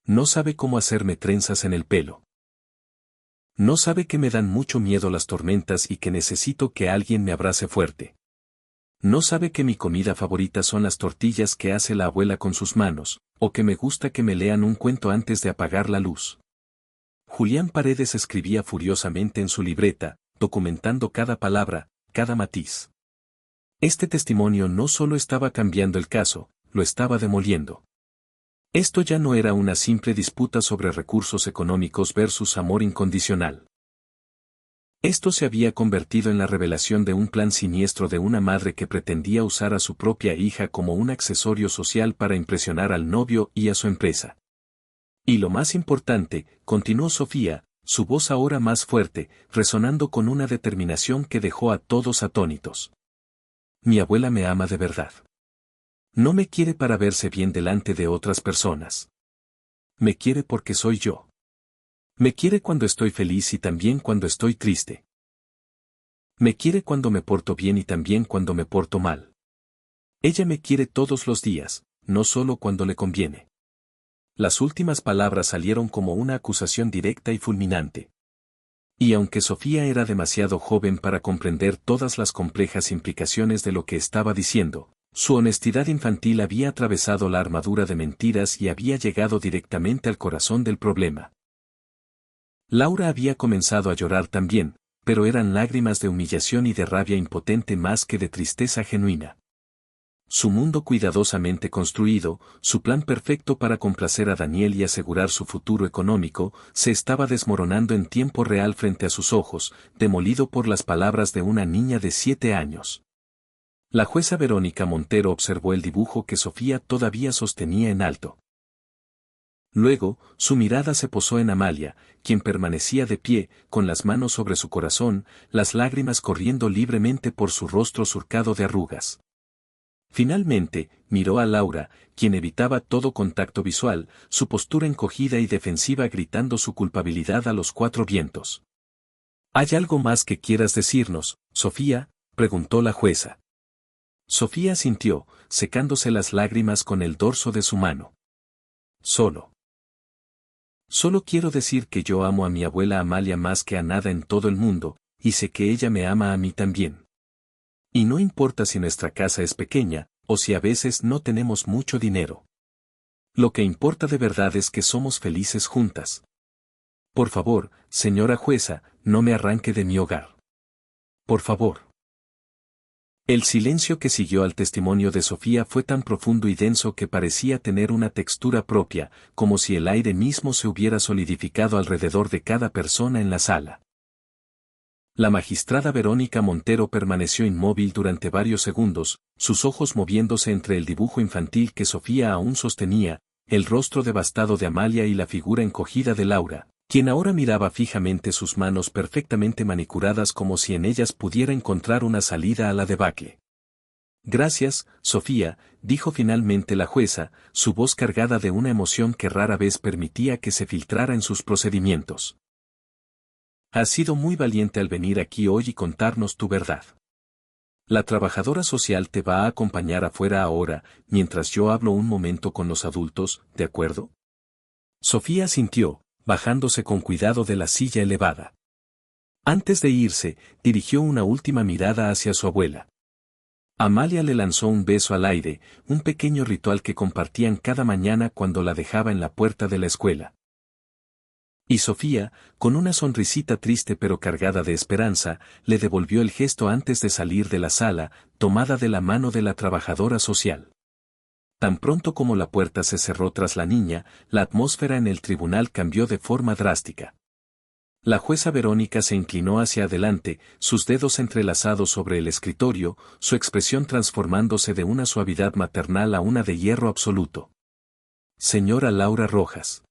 No sabe cómo hacerme trenzas en el pelo. No sabe que me dan mucho miedo las tormentas y que necesito que alguien me abrace fuerte. No sabe que mi comida favorita son las tortillas que hace la abuela con sus manos, o que me gusta que me lean un cuento antes de apagar la luz. Julián Paredes escribía furiosamente en su libreta, documentando cada palabra, cada matiz. Este testimonio no solo estaba cambiando el caso, lo estaba demoliendo. Esto ya no era una simple disputa sobre recursos económicos versus amor incondicional. Esto se había convertido en la revelación de un plan siniestro de una madre que pretendía usar a su propia hija como un accesorio social para impresionar al novio y a su empresa. Y lo más importante, continuó Sofía, su voz ahora más fuerte, resonando con una determinación que dejó a todos atónitos. Mi abuela me ama de verdad. No me quiere para verse bien delante de otras personas. Me quiere porque soy yo. Me quiere cuando estoy feliz y también cuando estoy triste. Me quiere cuando me porto bien y también cuando me porto mal. Ella me quiere todos los días, no solo cuando le conviene. Las últimas palabras salieron como una acusación directa y fulminante. Y aunque Sofía era demasiado joven para comprender todas las complejas implicaciones de lo que estaba diciendo, su honestidad infantil había atravesado la armadura de mentiras y había llegado directamente al corazón del problema. Laura había comenzado a llorar también, pero eran lágrimas de humillación y de rabia impotente más que de tristeza genuina. Su mundo cuidadosamente construido, su plan perfecto para complacer a Daniel y asegurar su futuro económico, se estaba desmoronando en tiempo real frente a sus ojos, demolido por las palabras de una niña de 7 años. La jueza Verónica Montero observó el dibujo que Sofía todavía sostenía en alto. Luego, su mirada se posó en Amalia, quien permanecía de pie, con las manos sobre su corazón, las lágrimas corriendo libremente por su rostro surcado de arrugas. Finalmente, miró a Laura, quien evitaba todo contacto visual, su postura encogida y defensiva gritando su culpabilidad a los 4 vientos. ¿Hay algo más que quieras decirnos, Sofía?, preguntó la jueza. Sofía asintió, secándose las lágrimas con el dorso de su mano. Solo quiero decir que yo amo a mi abuela Amalia más que a nada en todo el mundo, y sé que ella me ama a mí también. Y no importa si nuestra casa es pequeña, o si a veces no tenemos mucho dinero. Lo que importa de verdad es que somos felices juntas. Por favor, señora jueza, no me arranque de mi hogar. Por favor. El silencio que siguió al testimonio de Sofía fue tan profundo y denso que parecía tener una textura propia, como si el aire mismo se hubiera solidificado alrededor de cada persona en la sala. La magistrada Verónica Montero permaneció inmóvil durante varios segundos, sus ojos moviéndose entre el dibujo infantil que Sofía aún sostenía, el rostro devastado de Amalia y la figura encogida de Laura, quien ahora miraba fijamente sus manos perfectamente manicuradas como si en ellas pudiera encontrar una salida a la debacle. Gracias, Sofía, dijo finalmente la jueza, su voz cargada de una emoción que rara vez permitía que se filtrara en sus procedimientos. Has sido muy valiente al venir aquí hoy y contarnos tu verdad. La trabajadora social te va a acompañar afuera ahora, mientras yo hablo un momento con los adultos, ¿de acuerdo? Sofía asintió, bajándose con cuidado de la silla elevada. Antes de irse, dirigió una última mirada hacia su abuela. Amalia le lanzó un beso al aire, un pequeño ritual que compartían cada mañana cuando la dejaba en la puerta de la escuela. Y Sofía, con una sonrisita triste pero cargada de esperanza, le devolvió el gesto antes de salir de la sala, tomada de la mano de la trabajadora social. Tan pronto como la puerta se cerró tras la niña, la atmósfera en el tribunal cambió de forma drástica. La jueza Verónica se inclinó hacia adelante, sus dedos entrelazados sobre el escritorio, su expresión transformándose de una suavidad maternal a una de hierro absoluto. Señora Laura Rojas.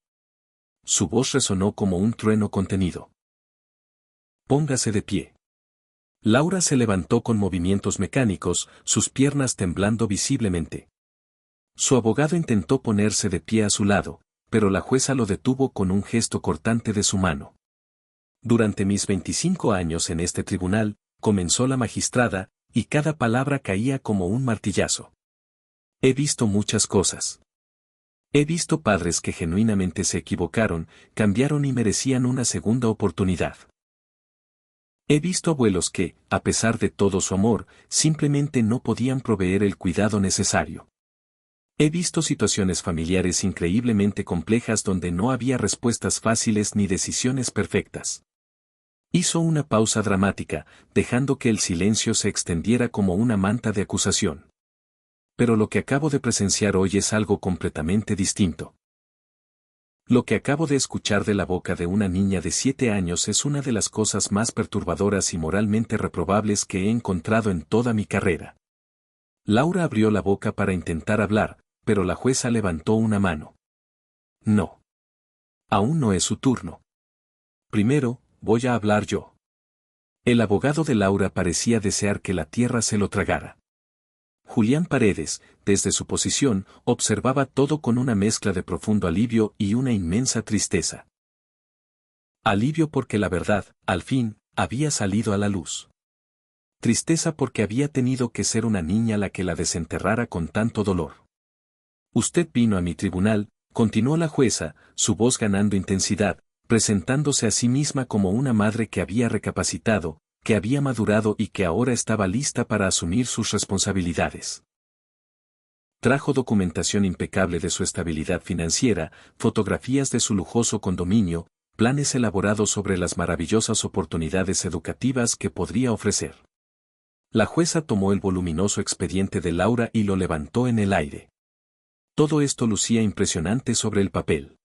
Su voz resonó como un trueno contenido. Póngase de pie. Laura se levantó con movimientos mecánicos, sus piernas temblando visiblemente. Su abogado intentó ponerse de pie a su lado, pero la jueza lo detuvo con un gesto cortante de su mano. Durante mis 25 años en este tribunal, comenzó la magistrada, y cada palabra caía como un martillazo. He visto muchas cosas. He visto padres que genuinamente se equivocaron, cambiaron y merecían una segunda oportunidad. He visto abuelos que, a pesar de todo su amor, simplemente no podían proveer el cuidado necesario. He visto situaciones familiares increíblemente complejas donde no había respuestas fáciles ni decisiones perfectas. Hizo una pausa dramática, dejando que el silencio se extendiera como una manta de acusación. Pero lo que acabo de presenciar hoy es algo completamente distinto. Lo que acabo de escuchar de la boca de una niña de 7 años es una de las cosas más perturbadoras y moralmente reprobables que he encontrado en toda mi carrera. Laura abrió la boca para intentar hablar, pero la jueza levantó una mano. No. Aún no es su turno. Primero, voy a hablar yo. El abogado de Laura parecía desear que la tierra se lo tragara. Julián Paredes, desde su posición, observaba todo con una mezcla de profundo alivio y una inmensa tristeza. Alivio porque la verdad, al fin, había salido a la luz. Tristeza porque había tenido que ser una niña la que la desenterrara con tanto dolor. Usted vino a mi tribunal, continuó la jueza, su voz ganando intensidad, presentándose a sí misma como una madre que había recapacitado, que había madurado y que ahora estaba lista para asumir sus responsabilidades. Trajo documentación impecable de su estabilidad financiera, fotografías de su lujoso condominio, planes elaborados sobre las maravillosas oportunidades educativas que podría ofrecer. La jueza tomó el voluminoso expediente de Laura y lo levantó en el aire. Todo esto lucía impresionante sobre el papel.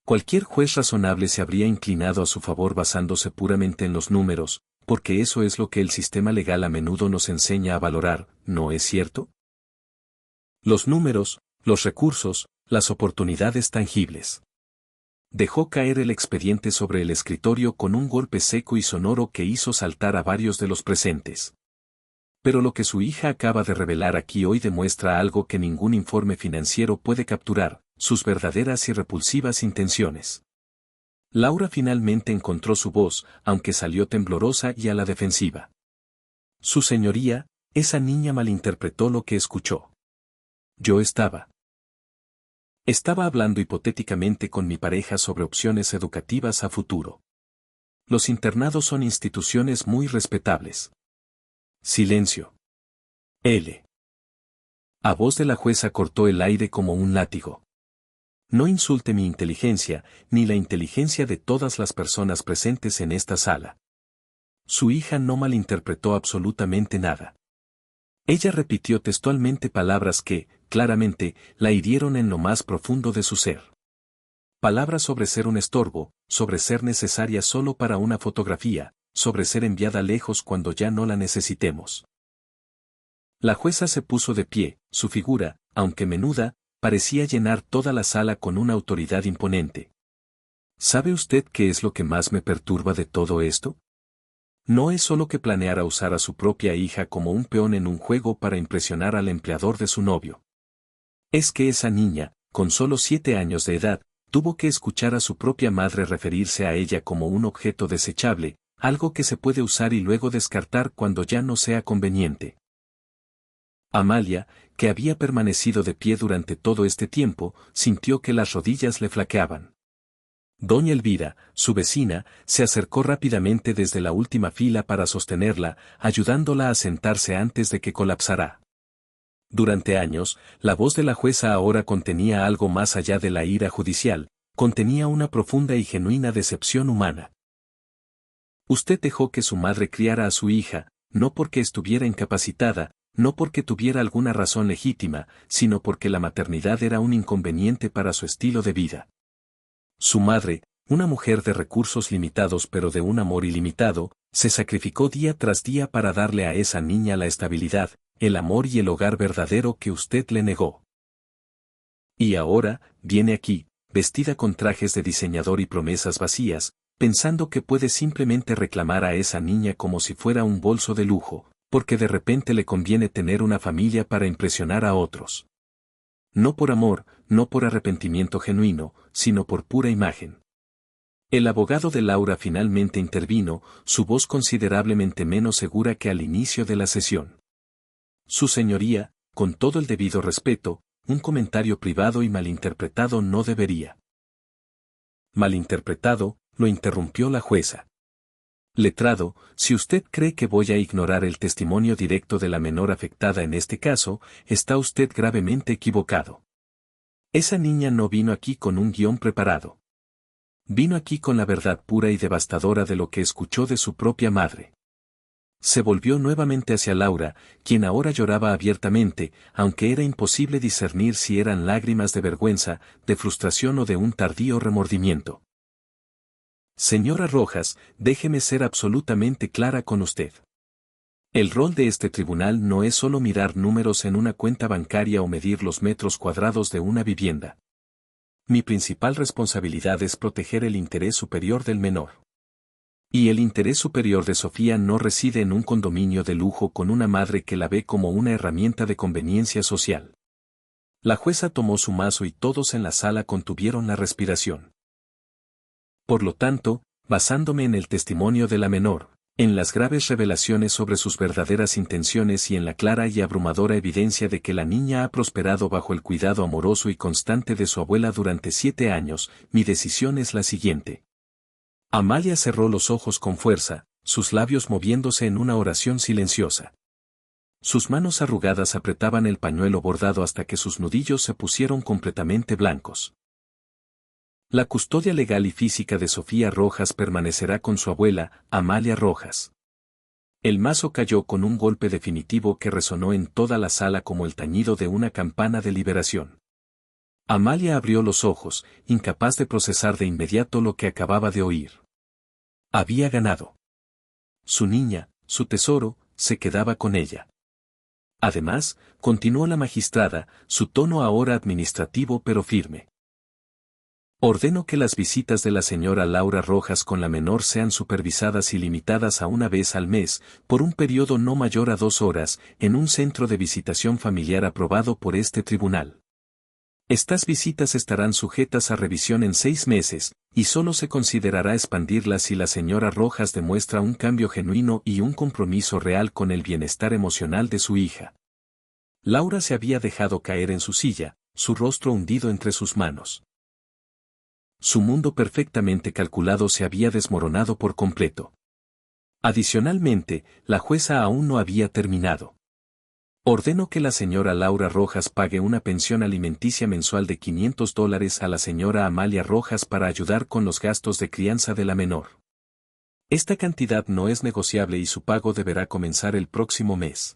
Cualquier juez razonable se habría inclinado a su favor basándose puramente en los números, porque eso es lo que el sistema legal a menudo nos enseña a valorar, ¿no es cierto? Los números, los recursos, las oportunidades tangibles. Dejó caer el expediente sobre el escritorio con un golpe seco y sonoro que hizo saltar a varios de los presentes. Pero lo que su hija acaba de revelar aquí hoy demuestra algo que ningún informe financiero puede capturar, sus verdaderas y repulsivas intenciones. Laura finalmente encontró su voz, aunque salió temblorosa y a la defensiva. Su señoría, esa niña malinterpretó lo que escuchó. Yo estaba hablando hipotéticamente con mi pareja sobre opciones educativas a futuro. Los internados son instituciones muy respetables. Silencio. L. A voz de la jueza cortó el aire como un látigo. No insulte mi inteligencia, ni la inteligencia de todas las personas presentes en esta sala. Su hija no malinterpretó absolutamente nada. Ella repitió textualmente palabras que, claramente, la hirieron en lo más profundo de su ser. Palabras sobre ser un estorbo, sobre ser necesaria solo para una fotografía, sobre ser enviada lejos cuando ya no la necesitemos. La jueza se puso de pie, su figura, aunque menuda, parecía llenar toda la sala con una autoridad imponente. ¿Sabe usted qué es lo que más me perturba de todo esto? No es solo que planeara usar a su propia hija como un peón en un juego para impresionar al empleador de su novio. Es que esa niña, con solo 7 años de edad, tuvo que escuchar a su propia madre referirse a ella como un objeto desechable, algo que se puede usar y luego descartar cuando ya no sea conveniente. Amalia, que había permanecido de pie durante todo este tiempo, sintió que las rodillas le flaqueaban. Doña Elvira, su vecina, se acercó rápidamente desde la última fila para sostenerla, ayudándola a sentarse antes de que colapsara. Durante años, la voz de la jueza ahora contenía algo más allá de la ira judicial, contenía una profunda y genuina decepción humana. Usted dejó que su madre criara a su hija, no porque estuviera incapacitada, no porque tuviera alguna razón legítima, sino porque la maternidad era un inconveniente para su estilo de vida. Su madre, una mujer de recursos limitados pero de un amor ilimitado, se sacrificó día tras día para darle a esa niña la estabilidad, el amor y el hogar verdadero que usted le negó. Y ahora, viene aquí, vestida con trajes de diseñador y promesas vacías, pensando que puede simplemente reclamar a esa niña como si fuera un bolso de lujo, porque de repente le conviene tener una familia para impresionar a otros. No por amor, no por arrepentimiento genuino, sino por pura imagen. El abogado de Laura finalmente intervino, su voz considerablemente menos segura que al inicio de la sesión. Su señoría, con todo el debido respeto, un comentario privado y malinterpretado no debería. Malinterpretado, lo interrumpió la jueza. Letrado, si usted cree que voy a ignorar el testimonio directo de la menor afectada en este caso, está usted gravemente equivocado. Esa niña no vino aquí con un guión preparado. Vino aquí con la verdad pura y devastadora de lo que escuchó de su propia madre. Se volvió nuevamente hacia Laura, quien ahora lloraba abiertamente, aunque era imposible discernir si eran lágrimas de vergüenza, de frustración o de un tardío remordimiento. Señora Rojas, déjeme ser absolutamente clara con usted. El rol de este tribunal no es solo mirar números en una cuenta bancaria o medir los metros cuadrados de una vivienda. Mi principal responsabilidad es proteger el interés superior del menor. Y el interés superior de Sofía no reside en un condominio de lujo con una madre que la ve como una herramienta de conveniencia social. La jueza tomó su mazo y todos en la sala contuvieron la respiración. Por lo tanto, basándome en el testimonio de la menor, en las graves revelaciones sobre sus verdaderas intenciones y en la clara y abrumadora evidencia de que la niña ha prosperado bajo el cuidado amoroso y constante de su abuela durante 7 años, mi decisión es la siguiente. Amalia cerró los ojos con fuerza, sus labios moviéndose en una oración silenciosa. Sus manos arrugadas apretaban el pañuelo bordado hasta que sus nudillos se pusieron completamente blancos. La custodia legal y física de Sofía Rojas permanecerá con su abuela, Amalia Rojas. El mazo cayó con un golpe definitivo que resonó en toda la sala como el tañido de una campana de liberación. Amalia abrió los ojos, incapaz de procesar de inmediato lo que acababa de oír. Había ganado. Su niña, su tesoro, se quedaba con ella. Además, continuó la magistrada, su tono ahora administrativo pero firme. Ordeno que las visitas de la señora Laura Rojas con la menor sean supervisadas y limitadas a una vez al mes, por un periodo no mayor a 2 horas, en un centro de visitación familiar aprobado por este tribunal. Estas visitas estarán sujetas a revisión en 6 meses, y solo se considerará expandirlas si la señora Rojas demuestra un cambio genuino y un compromiso real con el bienestar emocional de su hija. Laura se había dejado caer en su silla, su rostro hundido entre sus manos. Su mundo perfectamente calculado se había desmoronado por completo. Adicionalmente, la jueza aún no había terminado. Ordenó que la señora Laura Rojas pague una pensión alimenticia mensual de $500 a la señora Amalia Rojas para ayudar con los gastos de crianza de la menor. Esta cantidad no es negociable y su pago deberá comenzar el próximo mes.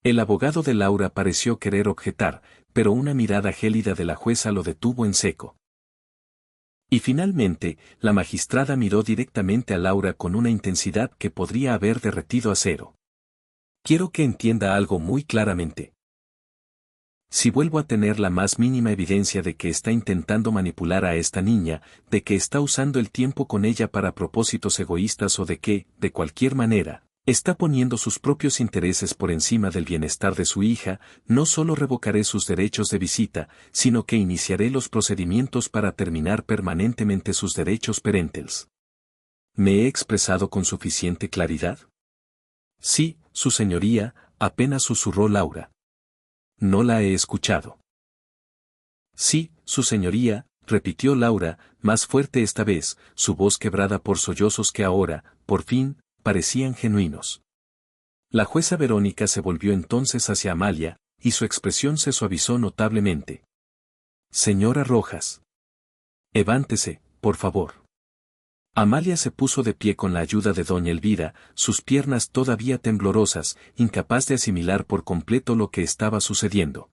El abogado de Laura pareció querer objetar, pero una mirada gélida de la jueza lo detuvo en seco. Y finalmente, la magistrada miró directamente a Laura con una intensidad que podría haber derretido acero. Quiero que entienda algo muy claramente. Si vuelvo a tener la más mínima evidencia de que está intentando manipular a esta niña, de que está usando el tiempo con ella para propósitos egoístas o de que, de cualquier manera, está poniendo sus propios intereses por encima del bienestar de su hija, no solo revocaré sus derechos de visita, sino que iniciaré los procedimientos para terminar permanentemente sus derechos parentales. ¿Me he expresado con suficiente claridad? Sí, su señoría, apenas susurró Laura. No la he escuchado. Sí, su señoría, repitió Laura, más fuerte esta vez, su voz quebrada por sollozos que ahora, por fin, parecían genuinos. La jueza Verónica se volvió entonces hacia Amalia, y su expresión se suavizó notablemente. Señora Rojas. Levántese, por favor. Amalia se puso de pie con la ayuda de doña Elvira, sus piernas todavía temblorosas, incapaz de asimilar por completo lo que estaba sucediendo.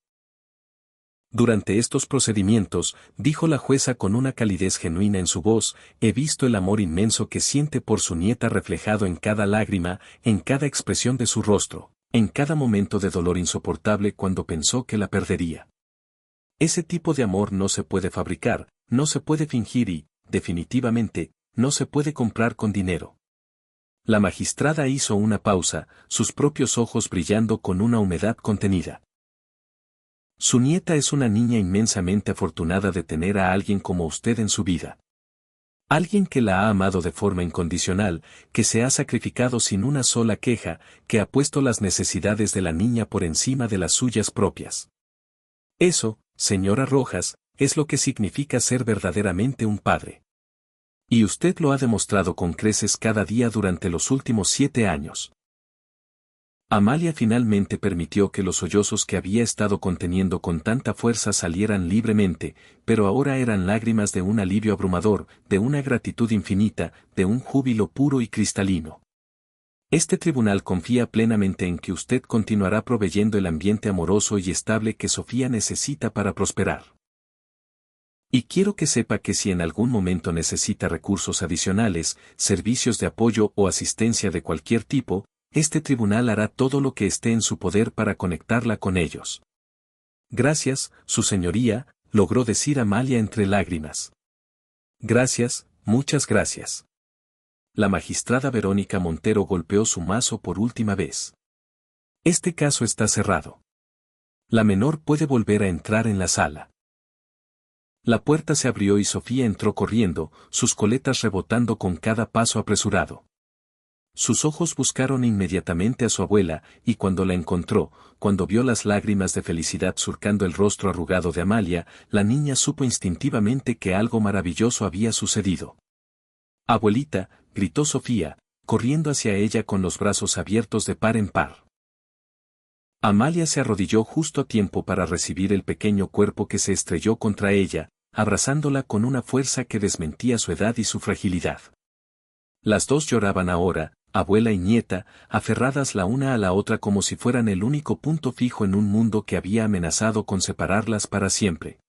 Durante estos procedimientos, dijo la jueza con una calidez genuina en su voz, he visto el amor inmenso que siente por su nieta reflejado en cada lágrima, en cada expresión de su rostro, en cada momento de dolor insoportable cuando pensó que la perdería. Ese tipo de amor no se puede fabricar, no se puede fingir y, definitivamente, no se puede comprar con dinero. La magistrada hizo una pausa, sus propios ojos brillando con una humedad contenida. Su nieta es una niña inmensamente afortunada de tener a alguien como usted en su vida. Alguien que la ha amado de forma incondicional, que se ha sacrificado sin una sola queja, que ha puesto las necesidades de la niña por encima de las suyas propias. Eso, señora Rojas, es lo que significa ser verdaderamente un padre. Y usted lo ha demostrado con creces cada día durante los últimos 7 años. Amalia finalmente permitió que los sollozos que había estado conteniendo con tanta fuerza salieran libremente, pero ahora eran lágrimas de un alivio abrumador, de una gratitud infinita, de un júbilo puro y cristalino. Este tribunal confía plenamente en que usted continuará proveyendo el ambiente amoroso y estable que Sofía necesita para prosperar. Y quiero que sepa que si en algún momento necesita recursos adicionales, servicios de apoyo o asistencia de cualquier tipo, este tribunal hará todo lo que esté en su poder para conectarla con ellos. Gracias, su señoría, logró decir Amalia entre lágrimas. Gracias, muchas gracias. La magistrada Verónica Montero golpeó su mazo por última vez. Este caso está cerrado. La menor puede volver a entrar en la sala. La puerta se abrió y Sofía entró corriendo, sus coletas rebotando con cada paso apresurado. Sus ojos buscaron inmediatamente a su abuela, y cuando la encontró, cuando vio las lágrimas de felicidad surcando el rostro arrugado de Amalia, la niña supo instintivamente que algo maravilloso había sucedido. «Abuelita», gritó Sofía, corriendo hacia ella con los brazos abiertos de par en par. Amalia se arrodilló justo a tiempo para recibir el pequeño cuerpo que se estrelló contra ella, abrazándola con una fuerza que desmentía su edad y su fragilidad. Las dos lloraban ahora, abuela y nieta, aferradas la una a la otra como si fueran el único punto fijo en un mundo que había amenazado con separarlas para siempre.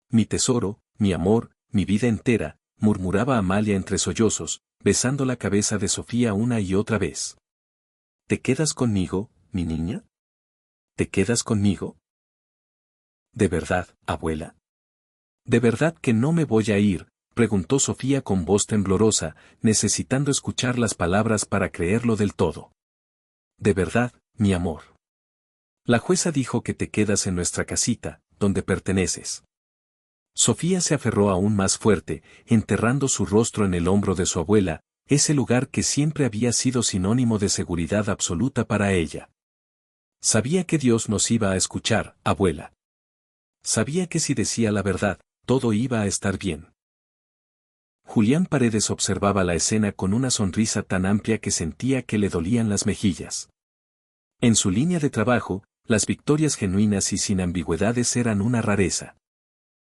«Mi tesoro, mi amor, mi vida entera», murmuraba Amalia entre sollozos, besando la cabeza de Sofía una y otra vez. «¿Te quedas conmigo, mi niña? ¿Te quedas conmigo?» «¿De verdad, abuela?» «¿De verdad que no me voy a ir?», preguntó Sofía con voz temblorosa, necesitando escuchar las palabras para creerlo del todo. «De verdad, mi amor. La jueza dijo que te quedas en nuestra casita, donde perteneces». Sofía se aferró aún más fuerte, enterrando su rostro en el hombro de su abuela, ese lugar que siempre había sido sinónimo de seguridad absoluta para ella. «Sabía que Dios nos iba a escuchar, abuela. Sabía que si decía la verdad, todo iba a estar bien». Julián Paredes observaba la escena con una sonrisa tan amplia que sentía que le dolían las mejillas. En su línea de trabajo, las victorias genuinas y sin ambigüedades eran una rareza.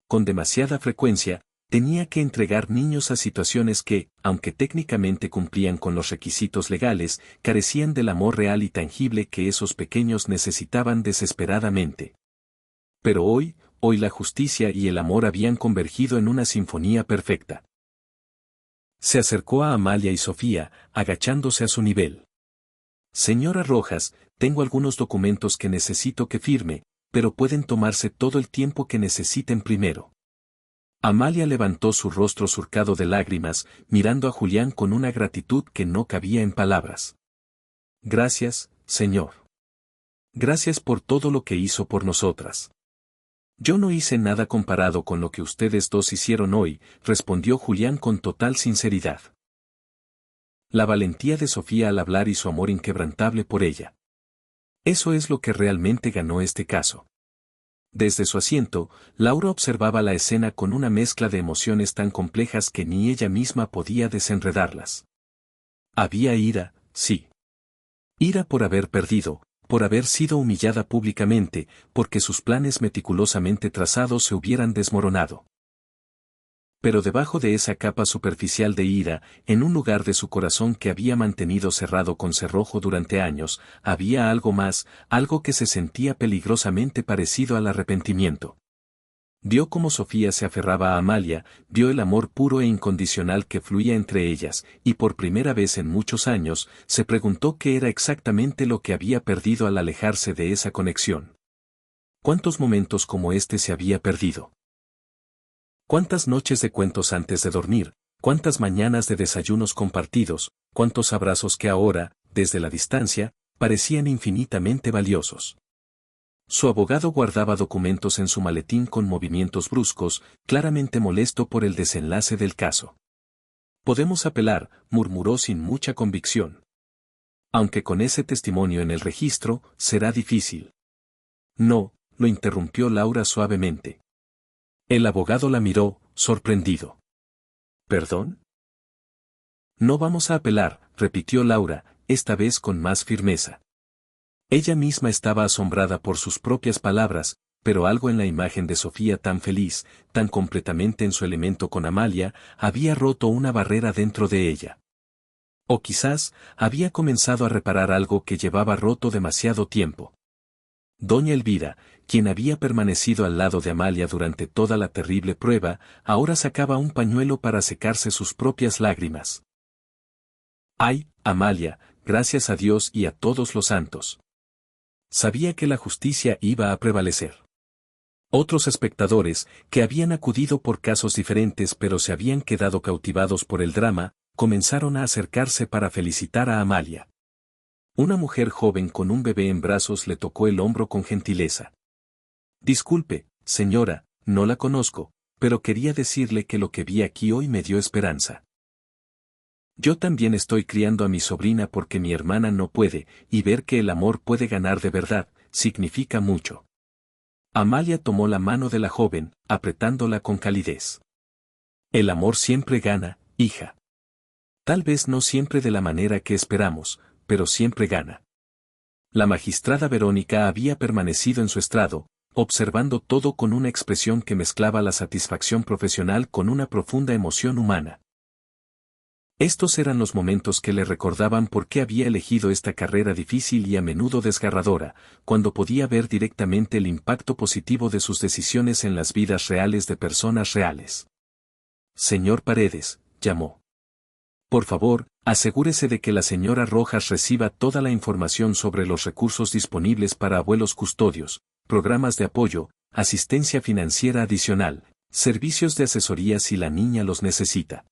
Con demasiada frecuencia, tenía que entregar niños a situaciones que, aunque técnicamente cumplían con los requisitos legales, carecían del amor real y tangible que esos pequeños necesitaban desesperadamente. Pero hoy la justicia y el amor habían convergido en una sinfonía perfecta. Se acercó a Amalia y Sofía, agachándose a su nivel. «Señora Rojas, tengo algunos documentos que necesito que firme, pero pueden tomarse todo el tiempo que necesiten primero». Amalia levantó su rostro surcado de lágrimas, mirando a Julián con una gratitud que no cabía en palabras. «Gracias, señor. Gracias por todo lo que hizo por nosotras». «Yo no hice nada comparado con lo que ustedes dos hicieron hoy», respondió Julián con total sinceridad. La valentía de Sofía al hablar y su amor inquebrantable por ella. Eso es lo que realmente ganó este caso. Desde su asiento, Laura observaba la escena con una mezcla de emociones tan complejas que ni ella misma podía desenredarlas. Había ira, sí. Ira por haber perdido, por haber sido humillada públicamente, porque sus planes meticulosamente trazados se hubieran desmoronado. Pero debajo de esa capa superficial de ira, en un lugar de su corazón que había mantenido cerrado con cerrojo durante años, había algo más, algo que se sentía peligrosamente parecido al arrepentimiento. Vio cómo Sofía se aferraba a Amalia, vio el amor puro e incondicional que fluía entre ellas, y por primera vez en muchos años, se preguntó qué era exactamente lo que había perdido al alejarse de esa conexión. ¿Cuántos momentos como este se había perdido? ¿Cuántas noches de cuentos antes de dormir? ¿Cuántas mañanas de desayunos compartidos? ¿Cuántos abrazos que ahora, desde la distancia, parecían infinitamente valiosos? Su abogado guardaba documentos en su maletín con movimientos bruscos, claramente molesto por el desenlace del caso. Podemos apelar, murmuró sin mucha convicción. Aunque con ese testimonio en el registro, será difícil. No, lo interrumpió Laura suavemente. El abogado la miró, sorprendido. ¿Perdón? No vamos a apelar, repitió Laura, esta vez con más firmeza. Ella misma estaba asombrada por sus propias palabras, pero algo en la imagen de Sofía tan feliz, tan completamente en su elemento con Amalia, había roto una barrera dentro de ella. O quizás, había comenzado a reparar algo que llevaba roto demasiado tiempo. Doña Elvira, quien había permanecido al lado de Amalia durante toda la terrible prueba, ahora sacaba un pañuelo para secarse sus propias lágrimas. ¡Ay, Amalia, gracias a Dios y a todos los santos! Sabía que la justicia iba a prevalecer. Otros espectadores, que habían acudido por casos diferentes pero se habían quedado cautivados por el drama, comenzaron a acercarse para felicitar a Amalia. Una mujer joven con un bebé en brazos le tocó el hombro con gentileza. Disculpe, señora, no la conozco, pero quería decirle que lo que vi aquí hoy me dio esperanza. Yo también estoy criando a mi sobrina porque mi hermana no puede, y ver que el amor puede ganar de verdad, significa mucho. Amalia tomó la mano de la joven, apretándola con calidez. El amor siempre gana, hija. Tal vez no siempre de la manera que esperamos, pero siempre gana. La magistrada Verónica había permanecido en su estrado, observando todo con una expresión que mezclaba la satisfacción profesional con una profunda emoción humana. Estos eran los momentos que le recordaban por qué había elegido esta carrera difícil y a menudo desgarradora, cuando podía ver directamente el impacto positivo de sus decisiones en las vidas reales de personas reales. Señor Paredes, llamó. Por favor, asegúrese de que la señora Rojas reciba toda la información sobre los recursos disponibles para abuelos custodios, programas de apoyo, asistencia financiera adicional, servicios de asesoría si la niña los necesita.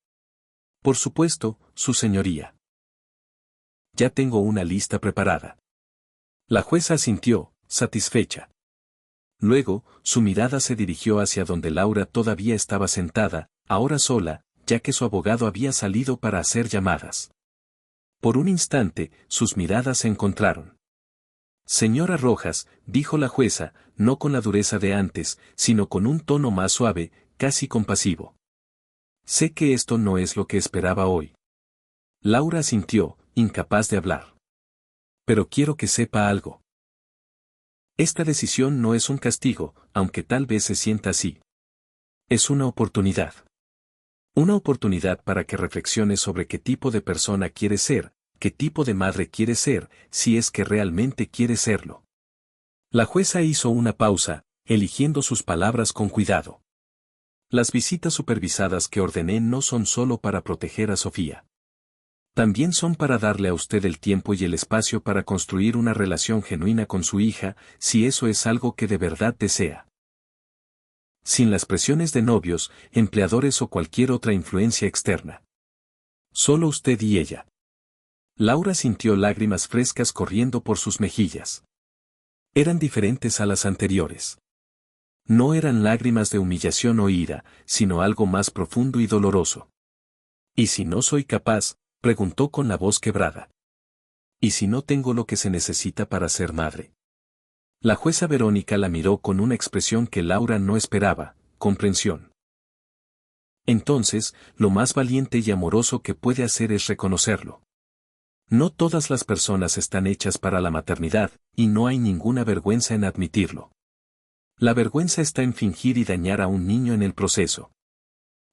Por supuesto, su señoría. Ya tengo una lista preparada. La jueza asintió, satisfecha. Luego, su mirada se dirigió hacia donde Laura todavía estaba sentada, ahora sola, ya que su abogado había salido para hacer llamadas. Por un instante, sus miradas se encontraron. Señora Rojas, dijo la jueza, no con la dureza de antes, sino con un tono más suave, casi compasivo. Sé que esto no es lo que esperaba hoy. Laura asintió, incapaz de hablar. Pero quiero que sepa algo. Esta decisión no es un castigo, aunque tal vez se sienta así. Es una oportunidad. Una oportunidad para que reflexiones sobre qué tipo de persona quieres ser, qué tipo de madre quieres ser, si es que realmente quieres serlo. La jueza hizo una pausa, eligiendo sus palabras con cuidado. Las visitas supervisadas que ordené no son solo para proteger a Sofía. También son para darle a usted el tiempo y el espacio para construir una relación genuina con su hija, si eso es algo que de verdad desea. Sin las presiones de novios, empleadores o cualquier otra influencia externa. Solo usted y ella. Laura sintió lágrimas frescas corriendo por sus mejillas. Eran diferentes a las anteriores. No eran lágrimas de humillación o ira, sino algo más profundo y doloroso. ¿Y si no soy capaz?, preguntó con la voz quebrada. ¿Y si no tengo lo que se necesita para ser madre? La jueza Verónica la miró con una expresión que Laura no esperaba, comprensión. Entonces, lo más valiente y amoroso que puede hacer es reconocerlo. No todas las personas están hechas para la maternidad, y no hay ninguna vergüenza en admitirlo. La vergüenza está en fingir y dañar a un niño en el proceso.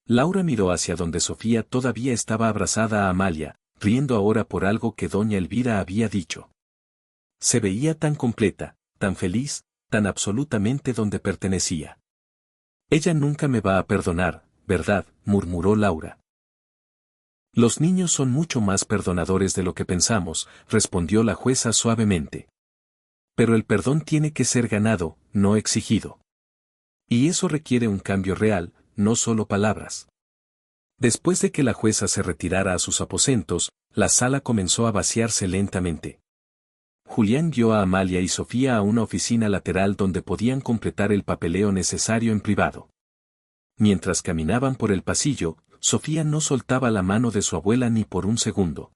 Laura miró hacia donde Sofía todavía estaba abrazada a Amalia, riendo ahora por algo que doña Elvira había dicho. Se veía tan completa, tan feliz, tan absolutamente donde pertenecía. Ella nunca me va a perdonar, ¿verdad?, murmuró Laura. Los niños son mucho más perdonadores de lo que pensamos, respondió la jueza suavemente. Pero el perdón tiene que ser ganado, no exigido. Y eso requiere un cambio real, no solo palabras. Después de que la jueza se retirara a sus aposentos, la sala comenzó a vaciarse lentamente. Julián guió a Amalia y Sofía a una oficina lateral donde podían completar el papeleo necesario en privado. Mientras caminaban por el pasillo, Sofía no soltaba la mano de su abuela ni por un segundo.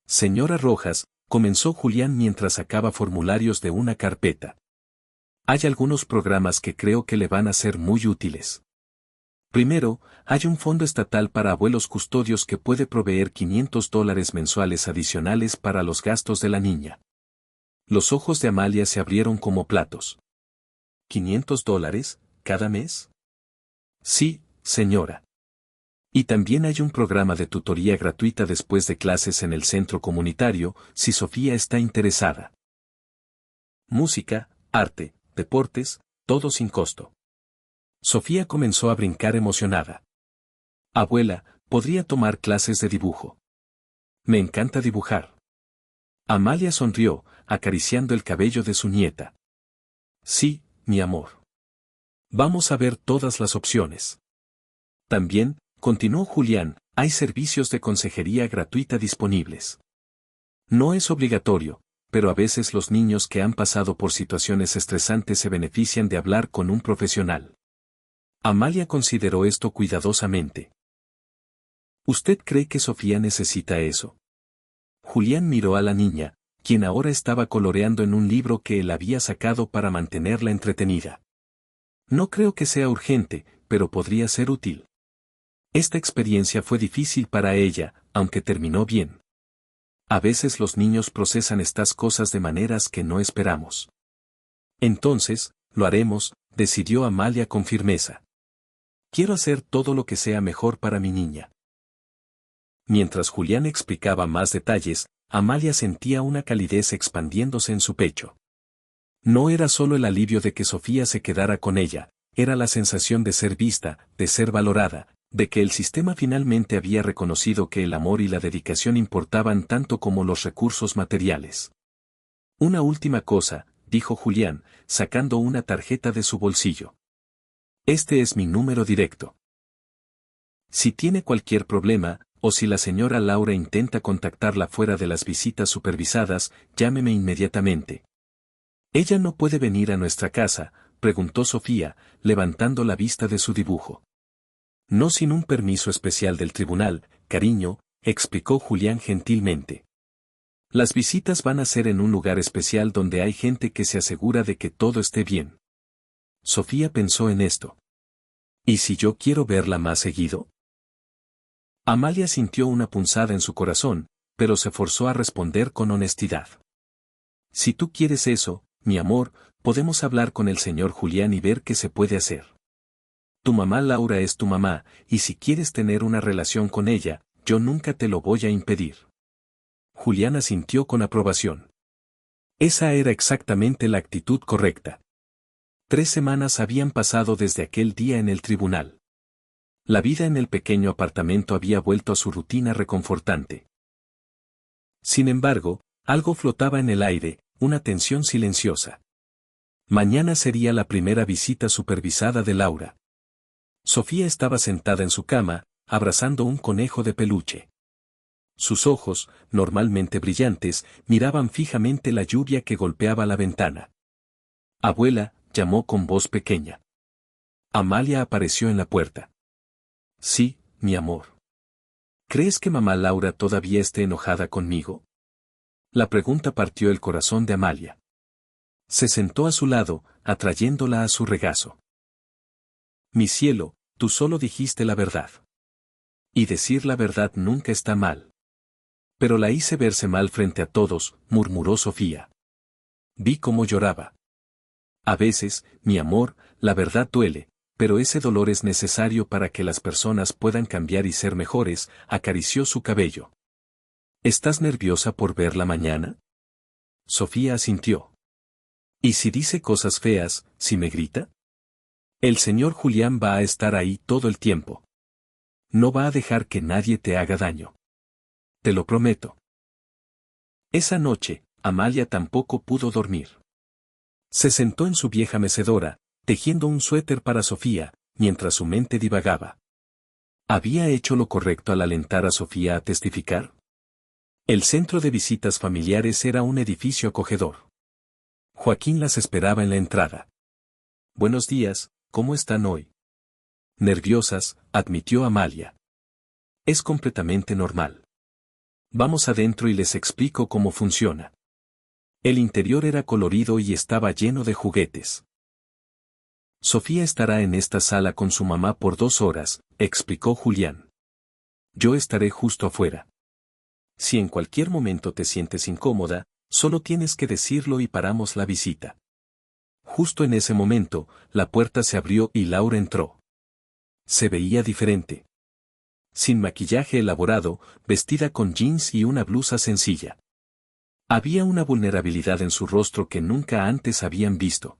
Señora Rojas, comenzó Julián mientras sacaba formularios de una carpeta. Hay algunos programas que creo que le van a ser muy útiles. Primero, hay un fondo estatal para abuelos custodios que puede proveer $500 mensuales adicionales para los gastos de la niña. Los ojos de Amalia se abrieron como platos. ¿$500 cada mes? Sí, señora. Y también hay un programa de tutoría gratuita después de clases en el centro comunitario, si Sofía está interesada. Música, arte, deportes, todo sin costo. Sofía comenzó a brincar emocionada. Abuela, podría tomar clases de dibujo. Me encanta dibujar. Amalia sonrió, acariciando el cabello de su nieta. Sí, mi amor. Vamos a ver todas las opciones. También, continuó Julián, hay servicios de consejería gratuita disponibles. No es obligatorio, pero a veces los niños que han pasado por situaciones estresantes se benefician de hablar con un profesional. Amalia consideró esto cuidadosamente. ¿Usted cree que Sofía necesita eso? Julián miró a la niña, quien ahora estaba coloreando en un libro que él había sacado para mantenerla entretenida. No creo que sea urgente, pero podría ser útil. Esta experiencia fue difícil para ella, aunque terminó bien. A veces los niños procesan estas cosas de maneras que no esperamos. Entonces, lo haremos, decidió Amalia con firmeza. Quiero hacer todo lo que sea mejor para mi niña. Mientras Julián explicaba más detalles, Amalia sentía una calidez expandiéndose en su pecho. No era solo el alivio de que Sofía se quedara con ella, era la sensación de ser vista, de ser valorada, de que el sistema finalmente había reconocido que el amor y la dedicación importaban tanto como los recursos materiales. Una última cosa, dijo Julián, sacando una tarjeta de su bolsillo. Este es mi número directo. Si tiene cualquier problema, o si la señora Laura intenta contactarla fuera de las visitas supervisadas, llámeme inmediatamente. ¿Ella no puede venir a nuestra casa?, preguntó Sofía, levantando la vista de su dibujo. No sin un permiso especial del tribunal, cariño, explicó Julián gentilmente. Las visitas van a ser en un lugar especial donde hay gente que se asegura de que todo esté bien. Sofía pensó en esto. ¿Y si yo quiero verla más seguido? Amalia sintió una punzada en su corazón, pero se forzó a responder con honestidad. Si tú quieres eso, mi amor, podemos hablar con el señor Julián y ver qué se puede hacer. Tu mamá Laura es tu mamá, y si quieres tener una relación con ella, yo nunca te lo voy a impedir. Julián asintió con aprobación. Esa era exactamente la actitud correcta. 3 semanas habían pasado desde aquel día en el tribunal. La vida en el pequeño apartamento había vuelto a su rutina reconfortante. Sin embargo, algo flotaba en el aire, una tensión silenciosa. Mañana sería la primera visita supervisada de Laura. Sofía estaba sentada en su cama, abrazando un conejo de peluche. Sus ojos, normalmente brillantes, miraban fijamente la lluvia que golpeaba la ventana. Abuela, llamó con voz pequeña. Amalia apareció en la puerta. Sí, mi amor. ¿Crees que mamá Laura todavía esté enojada conmigo? La pregunta partió el corazón de Amalia. Se sentó a su lado, atrayéndola a su regazo. Mi cielo, tú solo dijiste la verdad. Y decir la verdad nunca está mal. Pero la hice verse mal frente a todos, murmuró Sofía. Vi cómo lloraba. A veces, mi amor, la verdad duele, pero ese dolor es necesario para que las personas puedan cambiar y ser mejores. Acarició su cabello. ¿Estás nerviosa por verla mañana? Sofía asintió. ¿Y si dice cosas feas, si me grita? El señor Julián va a estar ahí todo el tiempo. No va a dejar que nadie te haga daño. Te lo prometo. Esa noche, Amalia tampoco pudo dormir. Se sentó en su vieja mecedora, tejiendo un suéter para Sofía, mientras su mente divagaba. ¿Había hecho lo correcto al alentar a Sofía a testificar? El centro de visitas familiares era un edificio acogedor. Joaquín las esperaba en la entrada. Buenos días, ¿cómo están hoy? Nerviosas, admitió Amalia. Es completamente normal. Vamos adentro y les explico cómo funciona. El interior era colorido y estaba lleno de juguetes. Sofía estará en esta sala con su mamá por 2 horas, explicó Julián. Yo estaré justo afuera. Si en cualquier momento te sientes incómoda, solo tienes que decirlo y paramos la visita. Justo en ese momento, la puerta se abrió y Laura entró. Se veía diferente. Sin maquillaje elaborado, vestida con jeans y una blusa sencilla. Había una vulnerabilidad en su rostro que nunca antes habían visto.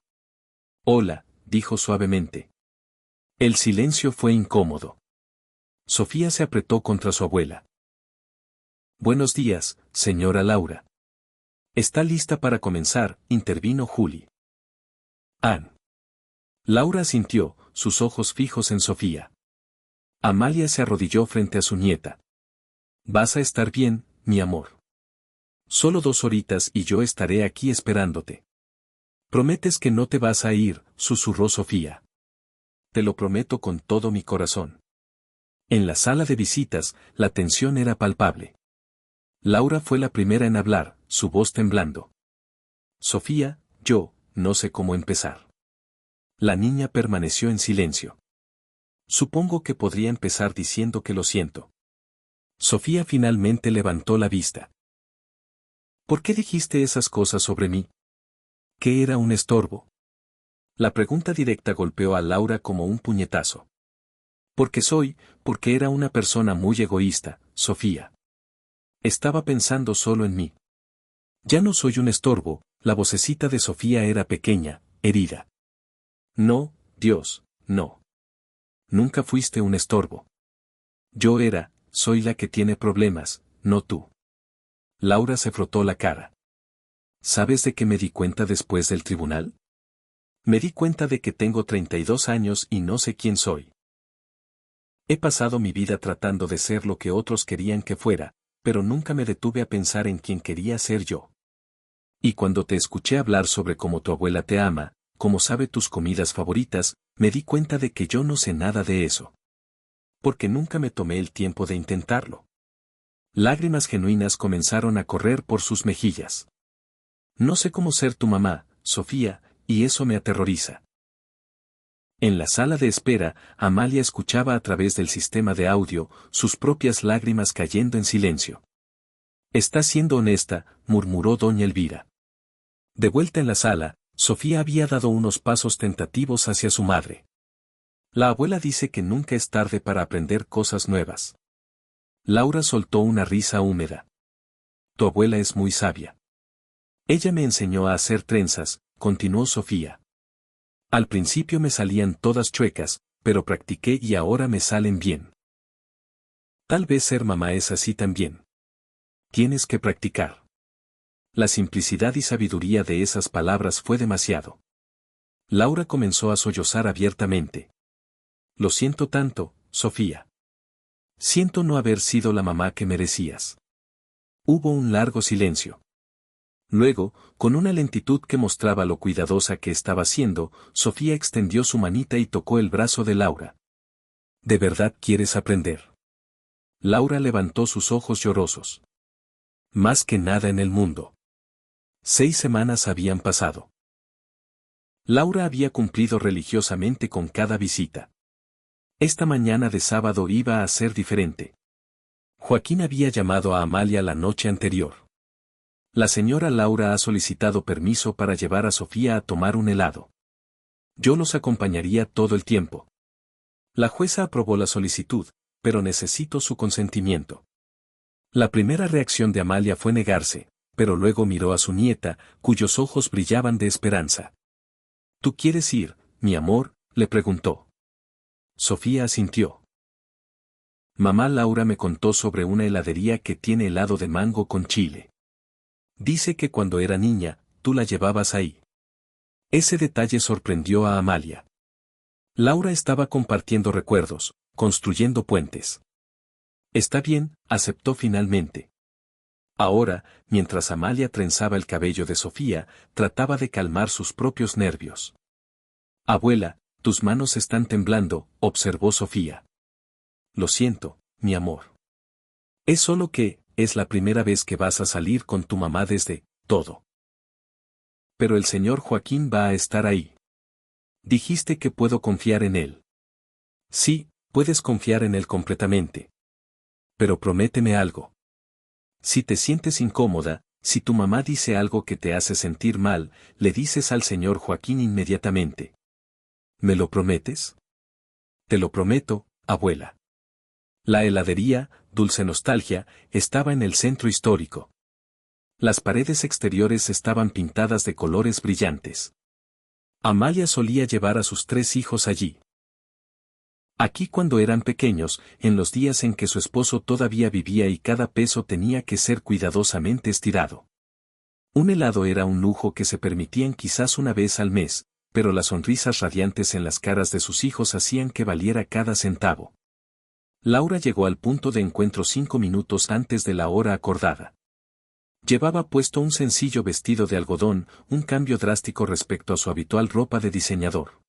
Hola, dijo suavemente. El silencio fue incómodo. Sofía se apretó contra su abuela. Buenos días, señora Laura. Está lista para comenzar, intervino Juli. Ann. Laura asintió, sus ojos fijos en Sofía. Amalia se arrodilló frente a su nieta. Vas a estar bien, mi amor. Solo 2 horitas y yo estaré aquí esperándote. Prometes que no te vas a ir, susurró Sofía. Te lo prometo con todo mi corazón. En la sala de visitas, la tensión era palpable. Laura fue la primera en hablar, su voz temblando. Sofía, yo, no sé cómo empezar. La niña permaneció en silencio. Supongo que podría empezar diciendo que lo siento. Sofía finalmente levantó la vista. ¿Por qué dijiste esas cosas sobre mí? ¿Qué era un estorbo? La pregunta directa golpeó a Laura como un puñetazo. Porque era una persona muy egoísta, Sofía. Estaba pensando solo en mí. Ya no soy un estorbo, la vocecita de Sofía era pequeña, herida. No, Dios, no. Nunca fuiste un estorbo. Soy la que tiene problemas, no tú. Laura se frotó la cara. ¿Sabes de qué me di cuenta después del tribunal? Me di cuenta de que tengo 32 años y no sé quién soy. He pasado mi vida tratando de ser lo que otros querían que fuera, pero nunca me detuve a pensar en quién quería ser yo. Y cuando te escuché hablar sobre cómo tu abuela te ama, cómo sabe tus comidas favoritas, me di cuenta de que yo no sé nada de eso. Porque nunca me tomé el tiempo de intentarlo. Lágrimas genuinas comenzaron a correr por sus mejillas. No sé cómo ser tu mamá, Sofía, y eso me aterroriza. En la sala de espera, Amalia escuchaba a través del sistema de audio, sus propias lágrimas cayendo en silencio. Está siendo honesta, murmuró doña Elvira. De vuelta en la sala, Sofía había dado unos pasos tentativos hacia su madre. La abuela dice que nunca es tarde para aprender cosas nuevas. Laura soltó una risa húmeda. Tu abuela es muy sabia. Ella me enseñó a hacer trenzas, continuó Sofía. Al principio me salían todas chuecas, pero practiqué y ahora me salen bien. Tal vez ser mamá es así también. Tienes que practicar. La simplicidad y sabiduría de esas palabras fue demasiado. Laura comenzó a sollozar abiertamente. Lo siento tanto, Sofía. Siento no haber sido la mamá que merecías. Hubo un largo silencio. Luego, con una lentitud que mostraba lo cuidadosa que estaba siendo, Sofía extendió su manita y tocó el brazo de Laura. ¿De verdad quieres aprender? Laura levantó sus ojos llorosos. Más que nada en el mundo. 6 semanas habían pasado. Laura había cumplido religiosamente con cada visita. Esta mañana de sábado iba a ser diferente. Joaquín había llamado a Amalia la noche anterior. La señora Laura ha solicitado permiso para llevar a Sofía a tomar un helado. Yo los acompañaría todo el tiempo. La jueza aprobó la solicitud, pero necesito su consentimiento. La primera reacción de Amalia fue negarse, pero luego miró a su nieta, cuyos ojos brillaban de esperanza. ¿Tú quieres ir, mi amor?, le preguntó. Sofía asintió. Mamá Laura me contó sobre una heladería que tiene helado de mango con chile. Dice que cuando era niña, tú la llevabas ahí. Ese detalle sorprendió a Amalia. Laura estaba compartiendo recuerdos, construyendo puentes. Está bien, aceptó finalmente. Ahora, mientras Amalia trenzaba el cabello de Sofía, trataba de calmar sus propios nervios. Abuela, tus manos están temblando, observó Sofía. Lo siento, mi amor. Es solo que, es la primera vez que vas a salir con tu mamá desde, todo. Pero el señor Joaquín va a estar ahí. Dijiste que puedo confiar en él. Sí, puedes confiar en él completamente. Pero prométeme algo. Si te sientes incómoda, si tu mamá dice algo que te hace sentir mal, le dices al señor Joaquín inmediatamente. ¿Me lo prometes? Te lo prometo, abuela. La heladería, Dulce Nostalgia, estaba en el centro histórico. Las paredes exteriores estaban pintadas de colores brillantes. Amalia solía llevar a sus 3 hijos allí. Aquí cuando eran pequeños, en los días en que su esposo todavía vivía y cada peso tenía que ser cuidadosamente estirado. Un helado era un lujo que se permitían quizás una vez al mes, pero las sonrisas radiantes en las caras de sus hijos hacían que valiera cada centavo. Laura llegó al punto de encuentro 5 minutos antes de la hora acordada. Llevaba puesto un sencillo vestido de algodón, un cambio drástico respecto a su habitual ropa de diseñador.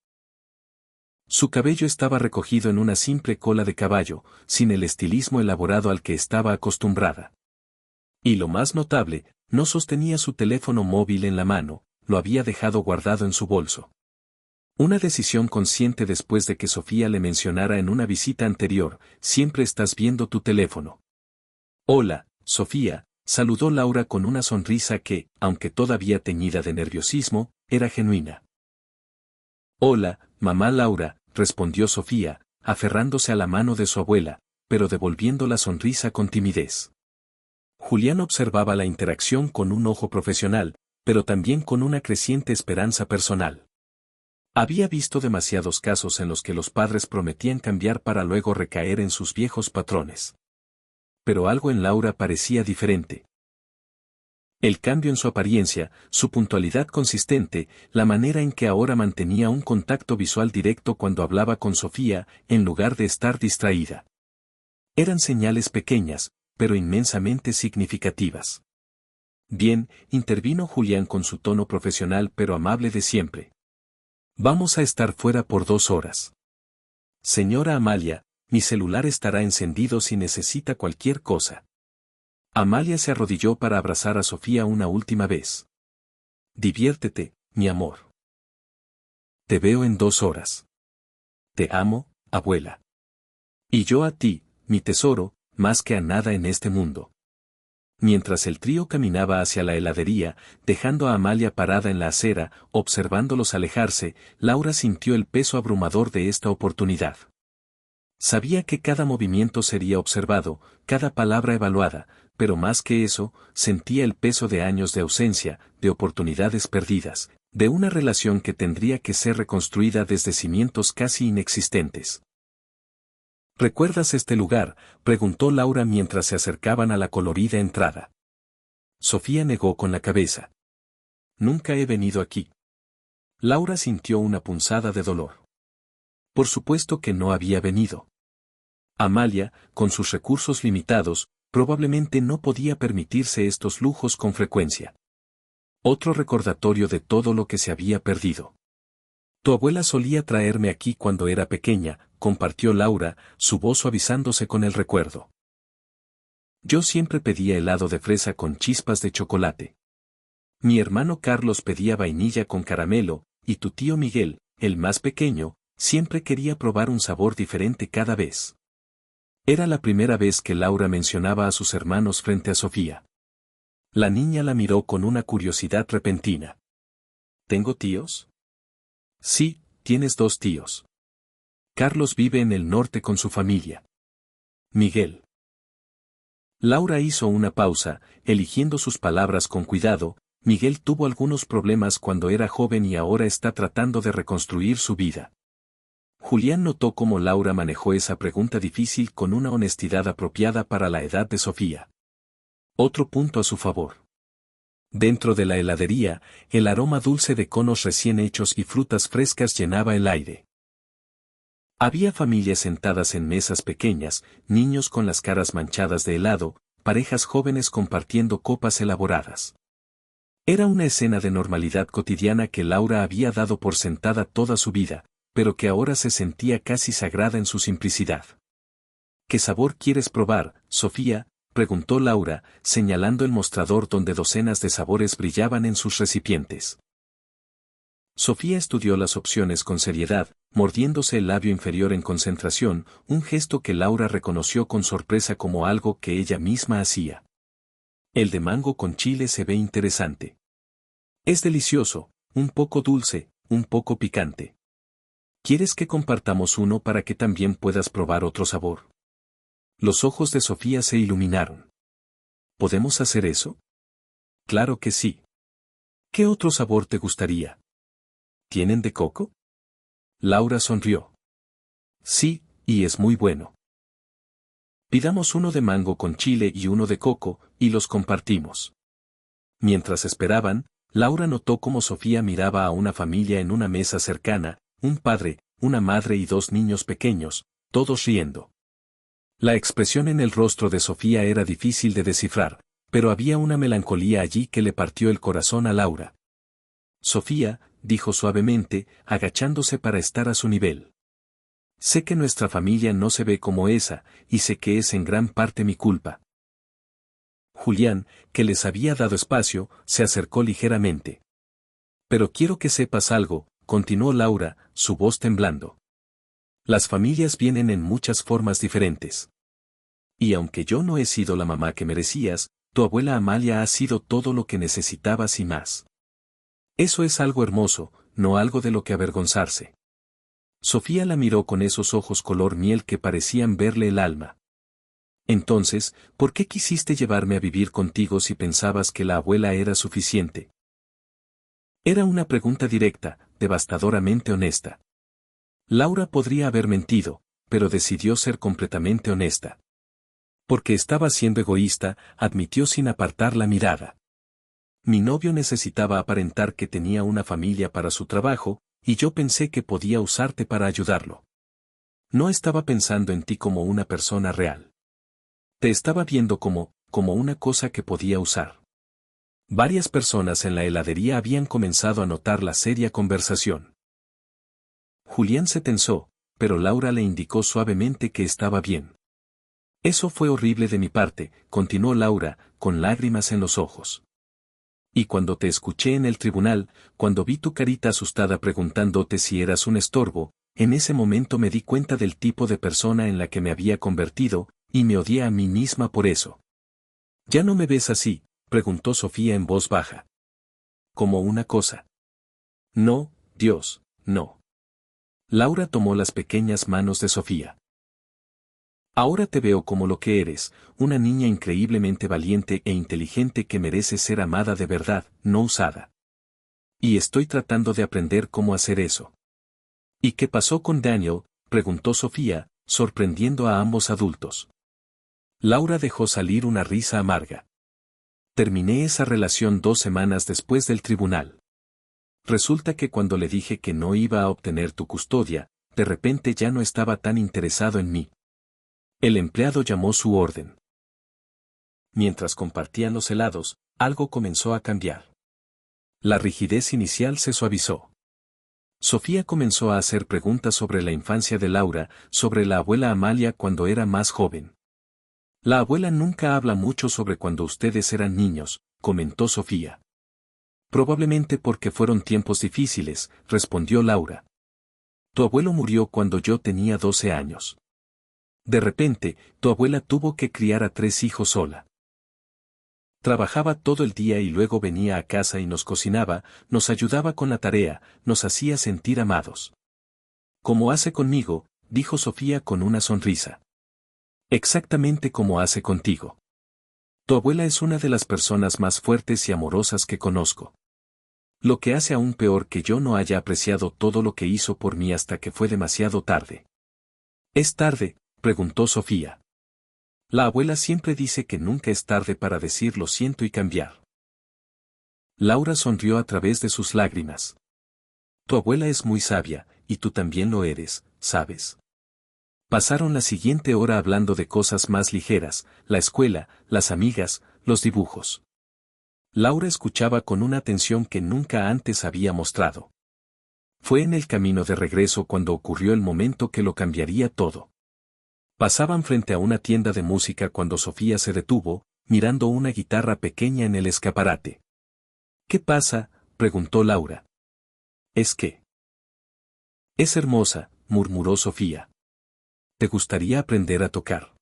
Su cabello estaba recogido en una simple cola de caballo, sin el estilismo elaborado al que estaba acostumbrada. Y lo más notable, no sostenía su teléfono móvil en la mano, lo había dejado guardado en su bolso. Una decisión consciente después de que Sofía le mencionara en una visita anterior, siempre estás viendo tu teléfono. Hola, Sofía, saludó Laura con una sonrisa que, aunque todavía teñida de nerviosismo, era genuina. Hola, mamá Laura, respondió Sofía, aferrándose a la mano de su abuela, pero devolviendo la sonrisa con timidez. Julián observaba la interacción con un ojo profesional, pero también con una creciente esperanza personal. Había visto demasiados casos en los que los padres prometían cambiar para luego recaer en sus viejos patrones. Pero algo en Laura parecía diferente. El cambio en su apariencia, su puntualidad consistente, la manera en que ahora mantenía un contacto visual directo cuando hablaba con Sofía, en lugar de estar distraída. Eran señales pequeñas, pero inmensamente significativas. Bien, intervino Julián con su tono profesional pero amable de siempre. Vamos a estar fuera por 2 horas. Señora Amalia, mi celular estará encendido si necesita cualquier cosa. Amalia se arrodilló para abrazar a Sofía una última vez. Diviértete, mi amor. Te veo en 2 horas. Te amo, abuela. Y yo a ti, mi tesoro, más que a nada en este mundo. Mientras el trío caminaba hacia la heladería, dejando a Amalia parada en la acera, observándolos alejarse, Laura sintió el peso abrumador de esta oportunidad. Sabía que cada movimiento sería observado, cada palabra evaluada, pero más que eso, sentía el peso de años de ausencia, de oportunidades perdidas, de una relación que tendría que ser reconstruida desde cimientos casi inexistentes. ¿Recuerdas este lugar?, preguntó Laura mientras se acercaban a la colorida entrada. Sofía negó con la cabeza. Nunca he venido aquí. Laura sintió una punzada de dolor. Por supuesto que no había venido. Amalia, con sus recursos limitados, probablemente no podía permitirse estos lujos con frecuencia. Otro recordatorio de todo lo que se había perdido. Tu abuela solía traerme aquí cuando era pequeña, compartió Laura, su voz suavizándose con el recuerdo. Yo siempre pedía helado de fresa con chispas de chocolate. Mi hermano Carlos pedía vainilla con caramelo, y tu tío Miguel, el más pequeño, siempre quería probar un sabor diferente cada vez. Era la primera vez que Laura mencionaba a sus hermanos frente a Sofía. La niña la miró con una curiosidad repentina. ¿Tengo tíos? Sí, tienes 2 tíos. Carlos vive en el norte con su familia. Miguel. Laura hizo una pausa, eligiendo sus palabras con cuidado. Miguel tuvo algunos problemas cuando era joven y ahora está tratando de reconstruir su vida. Julián notó cómo Laura manejó esa pregunta difícil con una honestidad apropiada para la edad de Sofía. Otro punto a su favor. Dentro de la heladería, el aroma dulce de conos recién hechos y frutas frescas llenaba el aire. Había familias sentadas en mesas pequeñas, niños con las caras manchadas de helado, parejas jóvenes compartiendo copas elaboradas. Era una escena de normalidad cotidiana que Laura había dado por sentada toda su vida, pero que ahora se sentía casi sagrada en su simplicidad. ¿Qué sabor quieres probar, Sofía?, preguntó Laura, señalando el mostrador donde docenas de sabores brillaban en sus recipientes. Sofía estudió las opciones con seriedad, mordiéndose el labio inferior en concentración, un gesto que Laura reconoció con sorpresa como algo que ella misma hacía. El de mango con chile se ve interesante. Es delicioso, un poco dulce, un poco picante. ¿Quieres que compartamos uno para que también puedas probar otro sabor? Los ojos de Sofía se iluminaron. ¿Podemos hacer eso? Claro que sí. ¿Qué otro sabor te gustaría? ¿Tienen de coco? Laura sonrió. Sí, y es muy bueno. Pidamos uno de mango con chile y uno de coco, y los compartimos. Mientras esperaban, Laura notó cómo Sofía miraba a una familia en una mesa cercana, un padre, una madre y dos niños pequeños, todos riendo. La expresión en el rostro de Sofía era difícil de descifrar, pero había una melancolía allí que le partió el corazón a Laura. Sofía, dijo suavemente, agachándose para estar a su nivel. Sé que nuestra familia no se ve como esa, y sé que es en gran parte mi culpa. Julián, que les había dado espacio, se acercó ligeramente. Pero quiero que sepas algo, continuó Laura, su voz temblando. Las familias vienen en muchas formas diferentes. Y aunque yo no he sido la mamá que merecías, tu abuela Amalia ha sido todo lo que necesitabas y más. Eso es algo hermoso, no algo de lo que avergonzarse. Sofía la miró con esos ojos color miel que parecían verle el alma. Entonces, ¿por qué quisiste llevarme a vivir contigo si pensabas que la abuela era suficiente? Era una pregunta directa, devastadoramente honesta. Laura podría haber mentido, pero decidió ser completamente honesta. Porque estaba siendo egoísta, admitió sin apartar la mirada. Mi novio necesitaba aparentar que tenía una familia para su trabajo, y yo pensé que podía usarte para ayudarlo. No estaba pensando en ti como una persona real. Te estaba viendo como una cosa que podía usar. Varias personas en la heladería habían comenzado a notar la seria conversación. Julián se tensó, pero Laura le indicó suavemente que estaba bien. Eso fue horrible de mi parte, continuó Laura, con lágrimas en los ojos. Y cuando te escuché en el tribunal, cuando vi tu carita asustada preguntándote si eras un estorbo, en ese momento me di cuenta del tipo de persona en la que me había convertido, y me odié a mí misma por eso. ¿Ya no me ves así?, preguntó Sofía en voz baja. Como una cosa. No, Dios, no. Laura tomó las pequeñas manos de Sofía. Ahora te veo como lo que eres, una niña increíblemente valiente e inteligente que merece ser amada de verdad, no usada. Y estoy tratando de aprender cómo hacer eso. ¿Y qué pasó con Daniel?, preguntó Sofía, sorprendiendo a ambos adultos. Laura dejó salir una risa amarga. Terminé esa relación 2 semanas después del tribunal. Resulta que cuando le dije que no iba a obtener tu custodia, de repente ya no estaba tan interesado en mí. El empleado llamó su orden. Mientras compartían los helados, algo comenzó a cambiar. La rigidez inicial se suavizó. Sofía comenzó a hacer preguntas sobre la infancia de Laura, sobre la abuela Amalia cuando era más joven. La abuela nunca habla mucho sobre cuando ustedes eran niños, comentó Sofía. Probablemente porque fueron tiempos difíciles, respondió Laura. Tu abuelo murió cuando yo tenía 12 años. De repente, tu abuela tuvo que criar a 3 hijos sola. Trabajaba todo el día y luego venía a casa y nos cocinaba, nos ayudaba con la tarea, nos hacía sentir amados. Como hace conmigo, dijo Sofía con una sonrisa. Exactamente como hace contigo. Tu abuela es una de las personas más fuertes y amorosas que conozco. Lo que hace aún peor que yo no haya apreciado todo lo que hizo por mí hasta que fue demasiado tarde. ¿Es tarde?, preguntó Sofía. La abuela siempre dice que nunca es tarde para decir lo siento y cambiar. Laura sonrió a través de sus lágrimas. Tu abuela es muy sabia, y tú también lo eres, ¿sabes? Pasaron la siguiente hora hablando de cosas más ligeras, la escuela, las amigas, los dibujos. Laura escuchaba con una atención que nunca antes había mostrado. Fue en el camino de regreso cuando ocurrió el momento que lo cambiaría todo. Pasaban frente a una tienda de música cuando Sofía se detuvo, mirando una guitarra pequeña en el escaparate. ¿Qué pasa?, preguntó Laura. ¿Es qué? Es hermosa, murmuró Sofía. ¿Te gustaría aprender a tocar?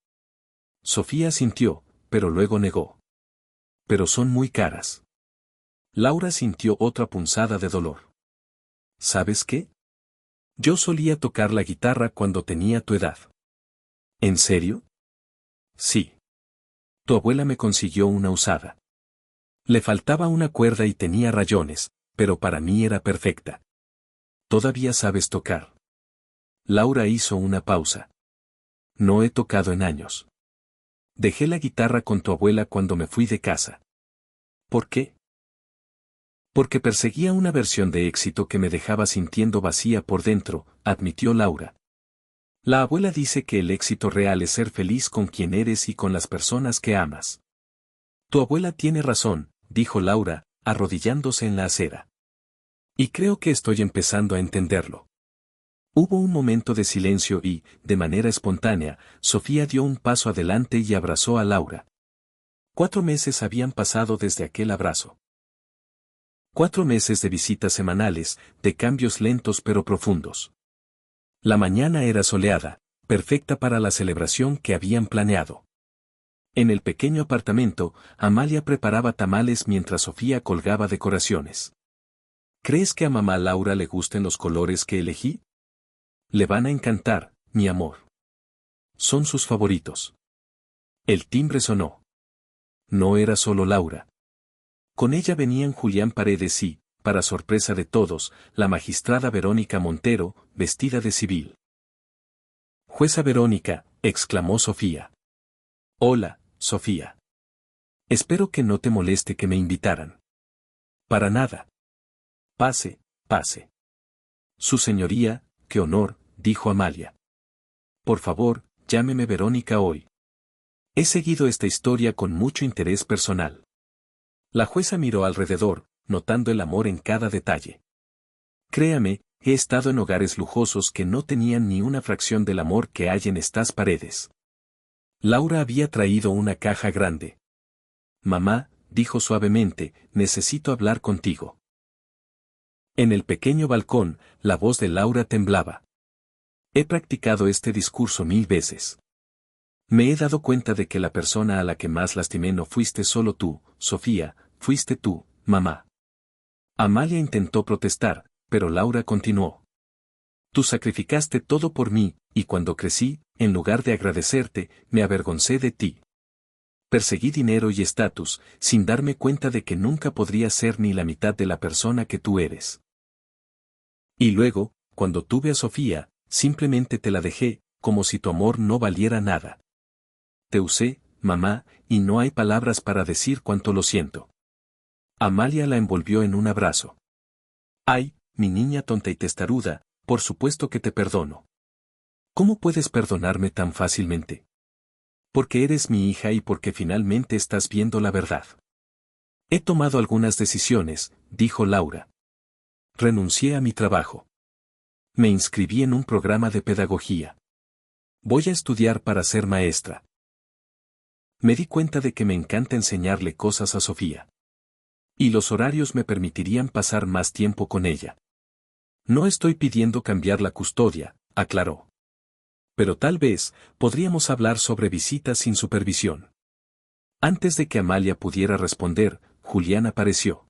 Sofía asintió, pero luego negó. Pero son muy caras. Laura sintió otra punzada de dolor. ¿Sabes qué? Yo solía tocar la guitarra cuando tenía tu edad. ¿En serio? Sí. Tu abuela me consiguió una usada. Le faltaba una cuerda y tenía rayones, pero para mí era perfecta. ¿Todavía sabes tocar? Laura hizo una pausa. No he tocado en años. Dejé la guitarra con tu abuela cuando me fui de casa. ¿Por qué? Porque perseguía una versión de éxito que me dejaba sintiendo vacía por dentro, admitió Laura. La abuela dice que el éxito real es ser feliz con quien eres y con las personas que amas. Tu abuela tiene razón, dijo Laura, arrodillándose en la acera. Y creo que estoy empezando a entenderlo. Hubo un momento de silencio y, de manera espontánea, Sofía dio un paso adelante y abrazó a Laura. 4 meses habían pasado desde aquel abrazo. 4 meses de visitas semanales, de cambios lentos pero profundos. La mañana era soleada, perfecta para la celebración que habían planeado. En el pequeño apartamento, Amalia preparaba tamales mientras Sofía colgaba decoraciones. ¿Crees que a mamá Laura le gusten los colores que elegí? Le van a encantar, mi amor. Son sus favoritos. El timbre sonó. No era solo Laura. Con ella venían Julián Paredes y, para sorpresa de todos, la magistrada Verónica Montero, vestida de civil. Jueza Verónica, exclamó Sofía. Hola, Sofía. Espero que no te moleste que me invitaran. Para nada. Pase, pase. Su señoría, qué honor, dijo Amalia. Por favor, llámeme Verónica hoy. He seguido esta historia con mucho interés personal. La jueza miró alrededor, notando el amor en cada detalle. Créame, he estado en hogares lujosos que no tenían ni una fracción del amor que hay en estas paredes. Laura había traído una caja grande. Mamá, dijo suavemente, necesito hablar contigo. En el pequeño balcón, la voz de Laura temblaba. He practicado este discurso 1000 veces. Me he dado cuenta de que la persona a la que más lastimé no fuiste solo tú, Sofía, fuiste tú, mamá. Amalia intentó protestar, pero Laura continuó. Tú sacrificaste todo por mí, y cuando crecí, en lugar de agradecerte, me avergoncé de ti. Perseguí dinero y estatus, sin darme cuenta de que nunca podría ser ni la mitad de la persona que tú eres. Y luego, cuando tuve a Sofía, simplemente te la dejé, como si tu amor no valiera nada. Te usé, mamá, y no hay palabras para decir cuánto lo siento. Amalia la envolvió en un abrazo. Ay, mi niña tonta y testaruda, por supuesto que te perdono. ¿Cómo puedes perdonarme tan fácilmente? Porque eres mi hija y porque finalmente estás viendo la verdad. He tomado algunas decisiones, dijo Laura. Renuncié a mi trabajo. Me inscribí en un programa de pedagogía. Voy a estudiar para ser maestra. Me di cuenta de que me encanta enseñarle cosas a Sofía. Y los horarios me permitirían pasar más tiempo con ella. No estoy pidiendo cambiar la custodia, aclaró. Pero tal vez, podríamos hablar sobre visitas sin supervisión. Antes de que Amalia pudiera responder, Julián apareció.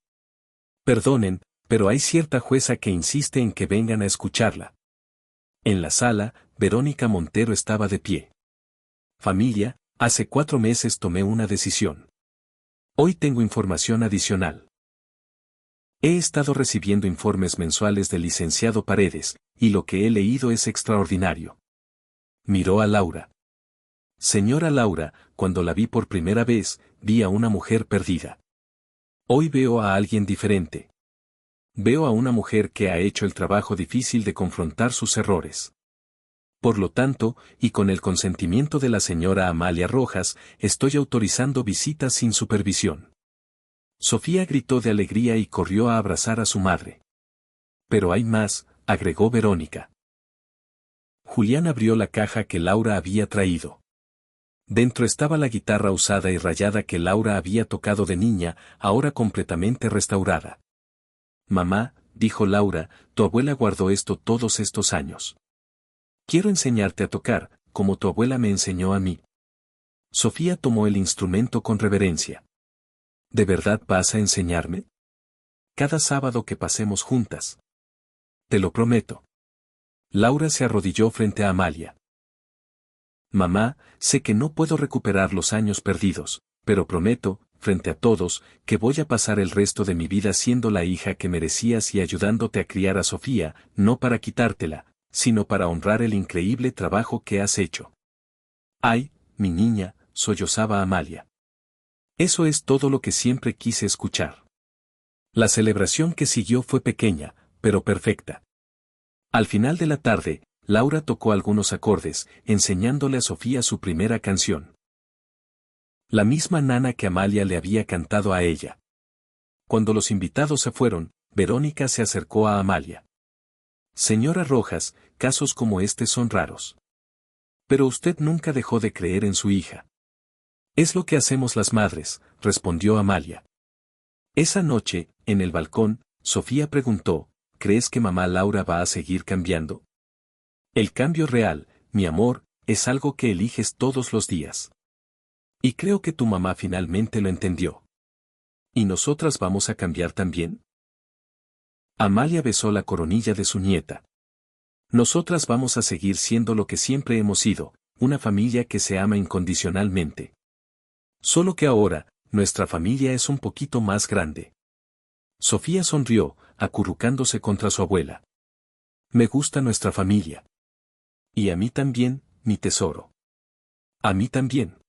Perdonen, pero hay cierta jueza que insiste en que vengan a escucharla. En la sala, Verónica Montero estaba de pie. Familia, hace 4 meses tomé una decisión. Hoy tengo información adicional. He estado recibiendo informes mensuales del licenciado Paredes, y lo que he leído es extraordinario. Miró a Laura. Señora Laura, cuando la vi por primera vez, vi a una mujer perdida. Hoy veo a alguien diferente. Veo a una mujer que ha hecho el trabajo difícil de confrontar sus errores. Por lo tanto, y con el consentimiento de la señora Amalia Rojas, estoy autorizando visitas sin supervisión. Sofía gritó de alegría y corrió a abrazar a su madre. Pero hay más, agregó Verónica. Julián abrió la caja que Laura había traído. Dentro estaba la guitarra usada y rayada que Laura había tocado de niña, ahora completamente restaurada. Mamá, dijo Laura, tu abuela guardó esto todos estos años. Quiero enseñarte a tocar, como tu abuela me enseñó a mí. Sofía tomó el instrumento con reverencia. ¿De verdad vas a enseñarme? Cada sábado que pasemos juntas. Te lo prometo. Laura se arrodilló frente a Amalia. Mamá, sé que no puedo recuperar los años perdidos, pero prometo, frente a todos, que voy a pasar el resto de mi vida siendo la hija que merecías y ayudándote a criar a Sofía, no para quitártela, sino para honrar el increíble trabajo que has hecho. Ay, mi niña, sollozaba Amalia. Eso es todo lo que siempre quise escuchar. La celebración que siguió fue pequeña, pero perfecta. Al final de la tarde, Laura tocó algunos acordes, enseñándole a Sofía su primera canción. La misma nana que Amalia le había cantado a ella. Cuando los invitados se fueron, Verónica se acercó a Amalia. Señora Rojas, casos como este son raros. Pero usted nunca dejó de creer en su hija. Es lo que hacemos las madres, respondió Amalia. Esa noche, en el balcón, Sofía preguntó, ¿crees que mamá Laura va a seguir cambiando? El cambio real, mi amor, es algo que eliges todos los días. Y creo que tu mamá finalmente lo entendió. ¿Y nosotras vamos a cambiar también? Amalia besó la coronilla de su nieta. Nosotras vamos a seguir siendo lo que siempre hemos sido, una familia que se ama incondicionalmente. Solo que ahora, nuestra familia es un poquito más grande. Sofía sonrió, acurrucándose contra su abuela. Me gusta nuestra familia. Y a mí también, mi tesoro. A mí también.